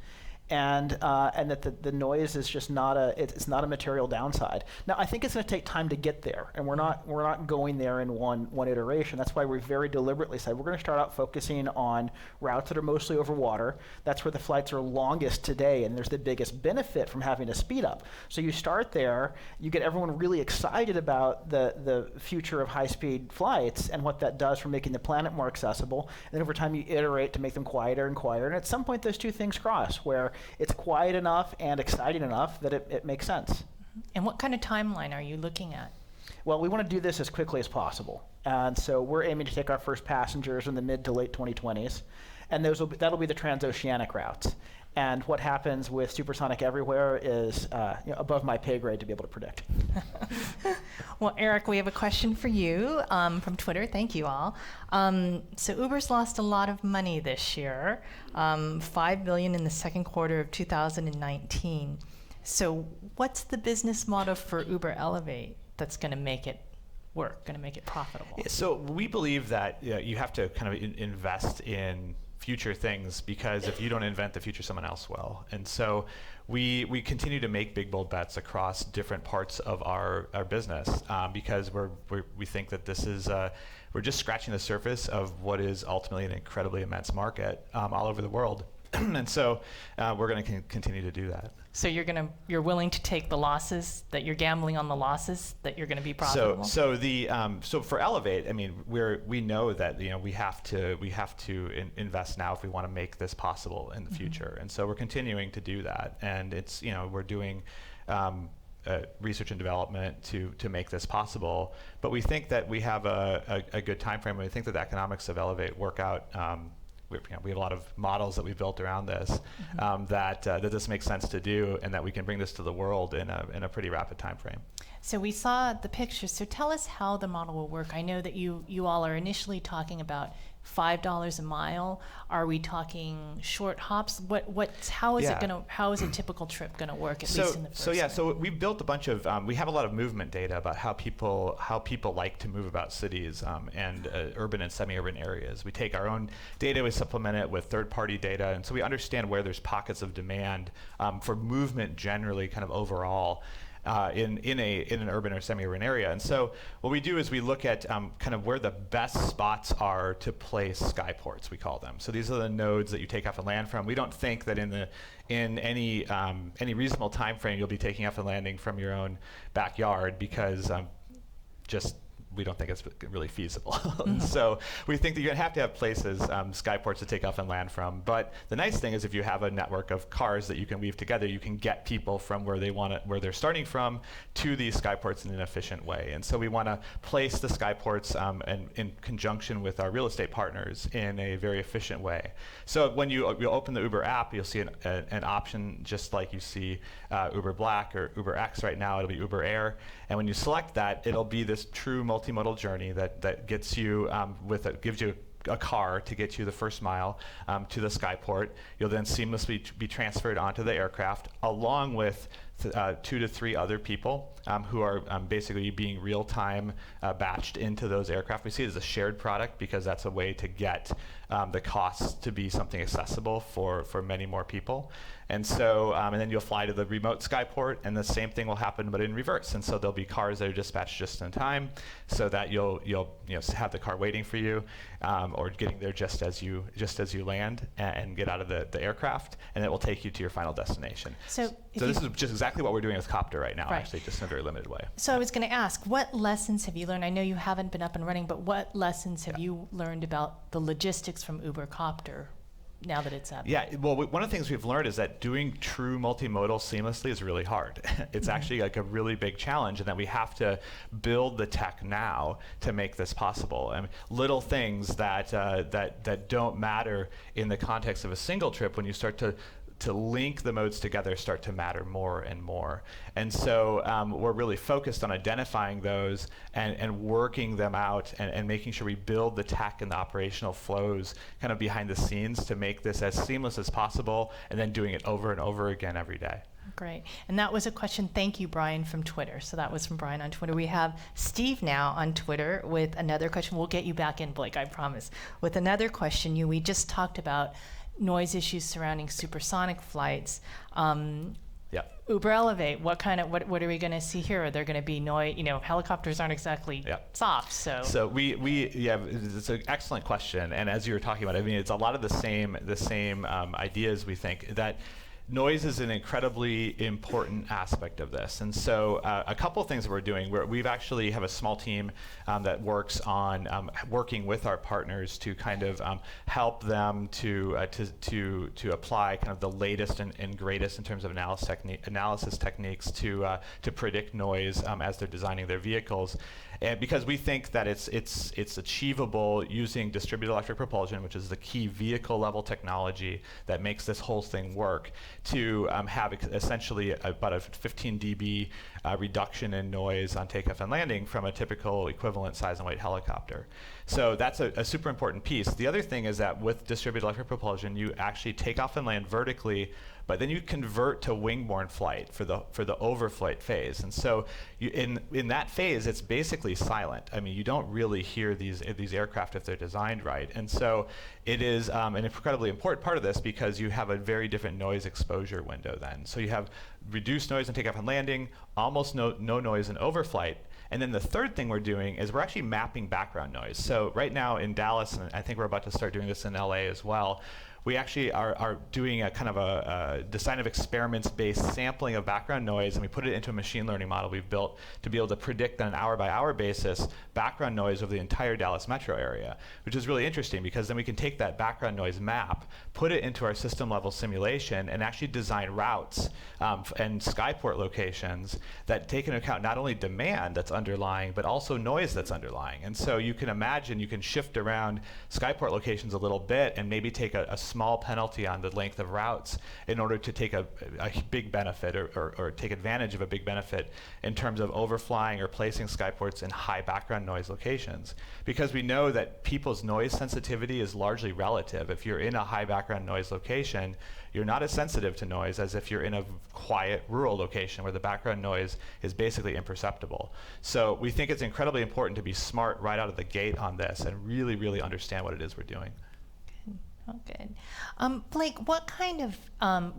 And that the noise is just not a material downside. Now, I think it's going to take time to get there, and we're not going there in one iteration. That's why we very deliberately said we're going to start out focusing on routes that are mostly over water. That's where the flights are longest today, and there's the biggest benefit from having a speed up. So you start there, you get everyone really excited about the future of high-speed flights and what that does for making the planet more accessible. And then over time, you iterate to make them quieter and quieter. And at some point, those two things cross, where it's quiet enough and exciting enough that it makes sense. And what kind of timeline are you looking at? Well, we want to do this as quickly as possible. And so we're aiming to take our first passengers in the mid to late 2020s. And that'll be the transoceanic routes. And what happens with supersonic everywhere is above my pay grade to be able to predict. Well, Eric, we have a question for you from Twitter. Thank you all. So Uber's lost a lot of money this year, $5 billion in the second quarter of 2019. So what's the business model for Uber Elevate that's going to make it work, going to make it profitable? Yeah, so we believe that you have to kind of invest in future things, because if you don't invent the future, someone else will. And so we continue to make big, bold bets across different parts of our business, because we think that this is we're just scratching the surface of what is ultimately an incredibly immense market all over the world. And so we're going to continue to do that. So you're willing to take the losses, that you're gambling on the losses, that you're going to be profitable? So for Elevate, I mean, we know that we have to invest now if we want to make this possible in the future, and so we're continuing to do that. And it's we're doing research and development to make this possible. But we think that we have a good time frame. We think that the economics of Elevate work out. We have a lot of models that we built around this, that this makes sense to do, and that we can bring this to the world in a pretty rapid time frame. So we saw the pictures. So tell us how the model will work. I know that you all are initially talking about $5 a mile? Are we talking short hops? How is a typical trip gonna work, at least in the first So we built a bunch of, we have a lot of movement data about how people like to move about cities and urban and semi-urban areas. We take our own data, we supplement it with third-party data, and so we understand where there's pockets of demand for movement generally, kind of overall. In an urban or semi-urban area. And so what we do is we look at kind of where the best spots are to place skyports, we call them. So these are the nodes that you take off and land from. We don't think that in any reasonable time frame you'll be taking off and landing from your own backyard, because we don't think it's really feasible. So we think that you're gonna have to have places, skyports to take off and land from. But the nice thing is if you have a network of cars that you can weave together, you can get people from where they're starting from to these skyports in an efficient way. And so we wanna place the skyports in conjunction with our real estate partners in a very efficient way. So when you open the Uber app, you'll see an option just like you see Uber Black or Uber X right now. It'll be Uber Air. And when you select that, it'll be this true multimodal journey that gets you gives you a car to get you the first mile to the skyport. You'll then seamlessly be transferred onto the aircraft along with 2 to 3 other people who are basically being real-time batched into those aircraft. We see it as a shared product because that's a way to get the costs to be something accessible for many more people. And so, and then you'll fly to the remote skyport, and the same thing will happen, but in reverse. And so there'll be cars that are dispatched just in time, so that you'll have the car waiting for you, or getting there just as you land and get out of the aircraft, and it will take you to your final destination. So this is just exactly what we're doing with Copter right now, actually, just in a very limited way. So I was going to ask, what lessons have you learned? I know you haven't been up and running, but what lessons have you learned about the logistics from Uber Copter now that it's up? Yeah, well, one of the things we've learned is that doing true multimodal seamlessly is really hard. It's actually like a really big challenge, and that we have to build the tech now to make this possible. I mean, little things that don't matter in the context of a single trip, when you start to link the modes together, start to matter more and more. And so we're really focused on identifying those and working them out and making sure we build the tech and the operational flows kind of behind the scenes to make this as seamless as possible, and then doing it over and over again every day. Great. And that was a question, thank you, Brian, from Twitter. So that was from Brian on Twitter. We have Steve now on Twitter with another question. We'll get you back in, Blake, I promise. With another question, we just talked about noise issues surrounding supersonic flights. Uber Elevate, what are we going to see here? Are there going to be noise? Helicopters aren't exactly soft, so. So it's an excellent question, and as you were talking about, I mean, it's a lot of the same ideas. We think that noise is an incredibly important aspect of this. And so a couple of things that we're doing, we've actually have a small team that works on working with our partners to kind of help them to apply kind of the latest and greatest in terms of analysis techniques to predict noise as they're designing their vehicles. And because we think that it's achievable using distributed electric propulsion, which is the key vehicle level technology that makes this whole thing work, to have essentially about a 15 dB reduction in noise on takeoff and landing from a typical equivalent size and weight helicopter. So that's a super important piece. The other thing is that with distributed electric propulsion, you actually take off and land vertically, but then you convert to wing-borne flight for the overflight phase. And so in that phase, it's basically silent. I mean, you don't really hear these aircraft if they're designed right. And so it is an incredibly important part of this, because you have a very different noise exposure window then. So you have reduced noise in takeoff and landing, almost no noise in overflight. And then the third thing we're doing is we're actually mapping background noise. So right now in Dallas, and I think we're about to start doing this in LA as well, we actually are doing a kind of a design of experiments-based sampling of background noise, and we put it into a machine learning model we've built to be able to predict on an hour-by-hour basis background noise of the entire Dallas metro area, which is really interesting, because then we can take that background noise map, put it into our system-level simulation, and actually design routes and skyport locations that take into account not only demand that's underlying, but also noise that's underlying. And so you can imagine you can shift around skyport locations a little bit and maybe take a small penalty on the length of routes in order to take a big benefit or take advantage of a big benefit in terms of overflying or placing skyports in high background noise locations. Because we know that people's noise sensitivity is largely relative. If you're in a high background noise location, you're not as sensitive to noise as if you're in a quiet rural location where the background noise is basically imperceptible. So we think it's incredibly important to be smart right out of the gate on this and really, really understand what it is we're doing. Good. Oh, good. Blake, what kind of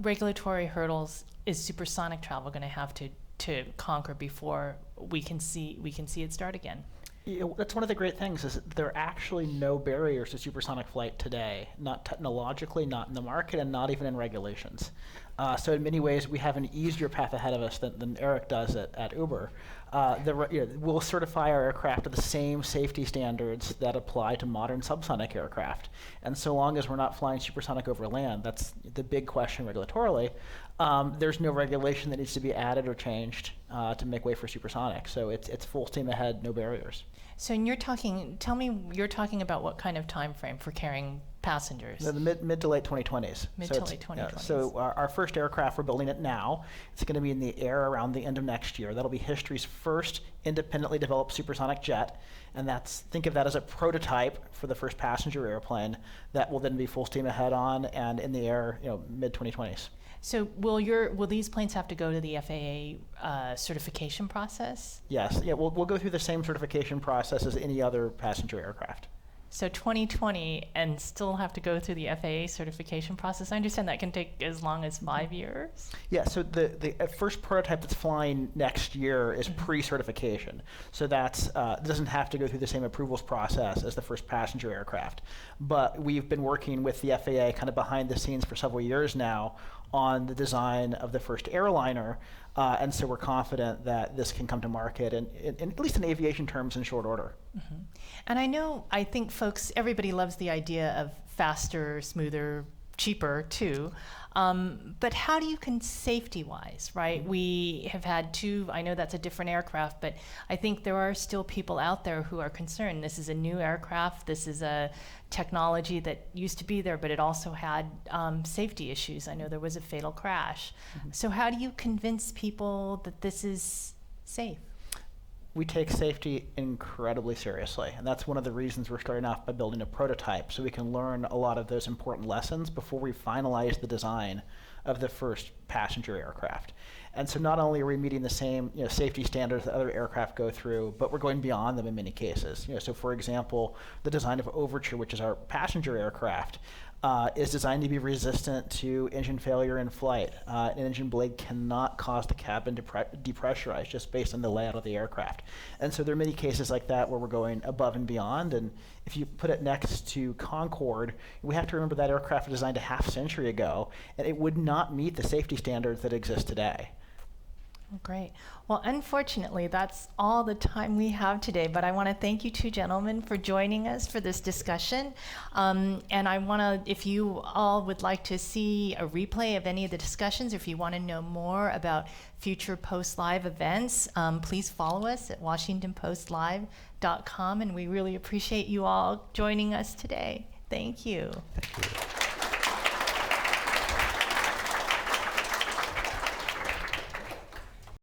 regulatory hurdles is supersonic travel going to have to conquer before we can see it start again? That's one of the great things is that there are actually no barriers to supersonic flight today, not technologically, not in the market, and not even in regulations. So in many ways, we have an easier path ahead of us than Eric does at Uber. We'll certify our aircraft to the same safety standards that apply to modern subsonic aircraft. And so long as we're not flying supersonic over land, that's the big question regulatorily. There's no regulation that needs to be added or changed to make way for supersonic. So it's full steam ahead, no barriers. So you're talking about what kind of time frame for carrying passengers? The mid to late 2020s. Mid to late 2020s. Yeah, so our first aircraft, we're building it now. It's going to be in the air around the end of next year. That'll be history's first independently developed supersonic jet. And think of that as a prototype for the first passenger airplane that will then be full steam ahead on and in the air, mid 2020s. So will these planes have to go to the FAA certification process? Yes. Yeah. We'll go through the same certification process as any other passenger aircraft. So 2020 and still have to go through the FAA certification process. I understand that can take as long as 5 years. Yeah. So the first prototype that's flying next year is pre-certification. So that's doesn't have to go through the same approvals process as the first passenger aircraft. But we've been working with the FAA kind of behind the scenes for several years now on the design of the first airliner, and so we're confident that this can come to market, and at least in aviation terms, in short order. Mm-hmm. And I think everybody loves the idea of faster, smoother, cheaper too. But how do you safety-wise, right? We have had I know that's a different aircraft, but I think there are still people out there who are concerned. This is a new aircraft. This is a technology that used to be there, but it also had safety issues. I know there was a fatal crash. Mm-hmm. So how do you convince people that this is safe? We take safety incredibly seriously, and that's one of the reasons we're starting off by building a prototype, so we can learn a lot of those important lessons before we finalize the design of the first passenger aircraft. And so not only are we meeting the same safety standards that other aircraft go through, but we're going beyond them in many cases. So for example, the design of Overture, which is our passenger aircraft, is designed to be resistant to engine failure in flight. An engine blade cannot cause the cabin to depressurize just based on the layout of the aircraft. And so there are many cases like that where we're going above and beyond. And if you put it next to Concorde, we have to remember that aircraft was designed a half century ago, and it would not meet the safety standards that exist today. Great. Well, unfortunately, that's all the time we have today, but I want to thank you two gentlemen for joining us for this discussion. And I want to, if you all would like to see a replay of any of the discussions, or if you want to know more about future Post Live events, please follow us at WashingtonPostLive.com, and we really appreciate you all joining us today. Thank you. Thank you.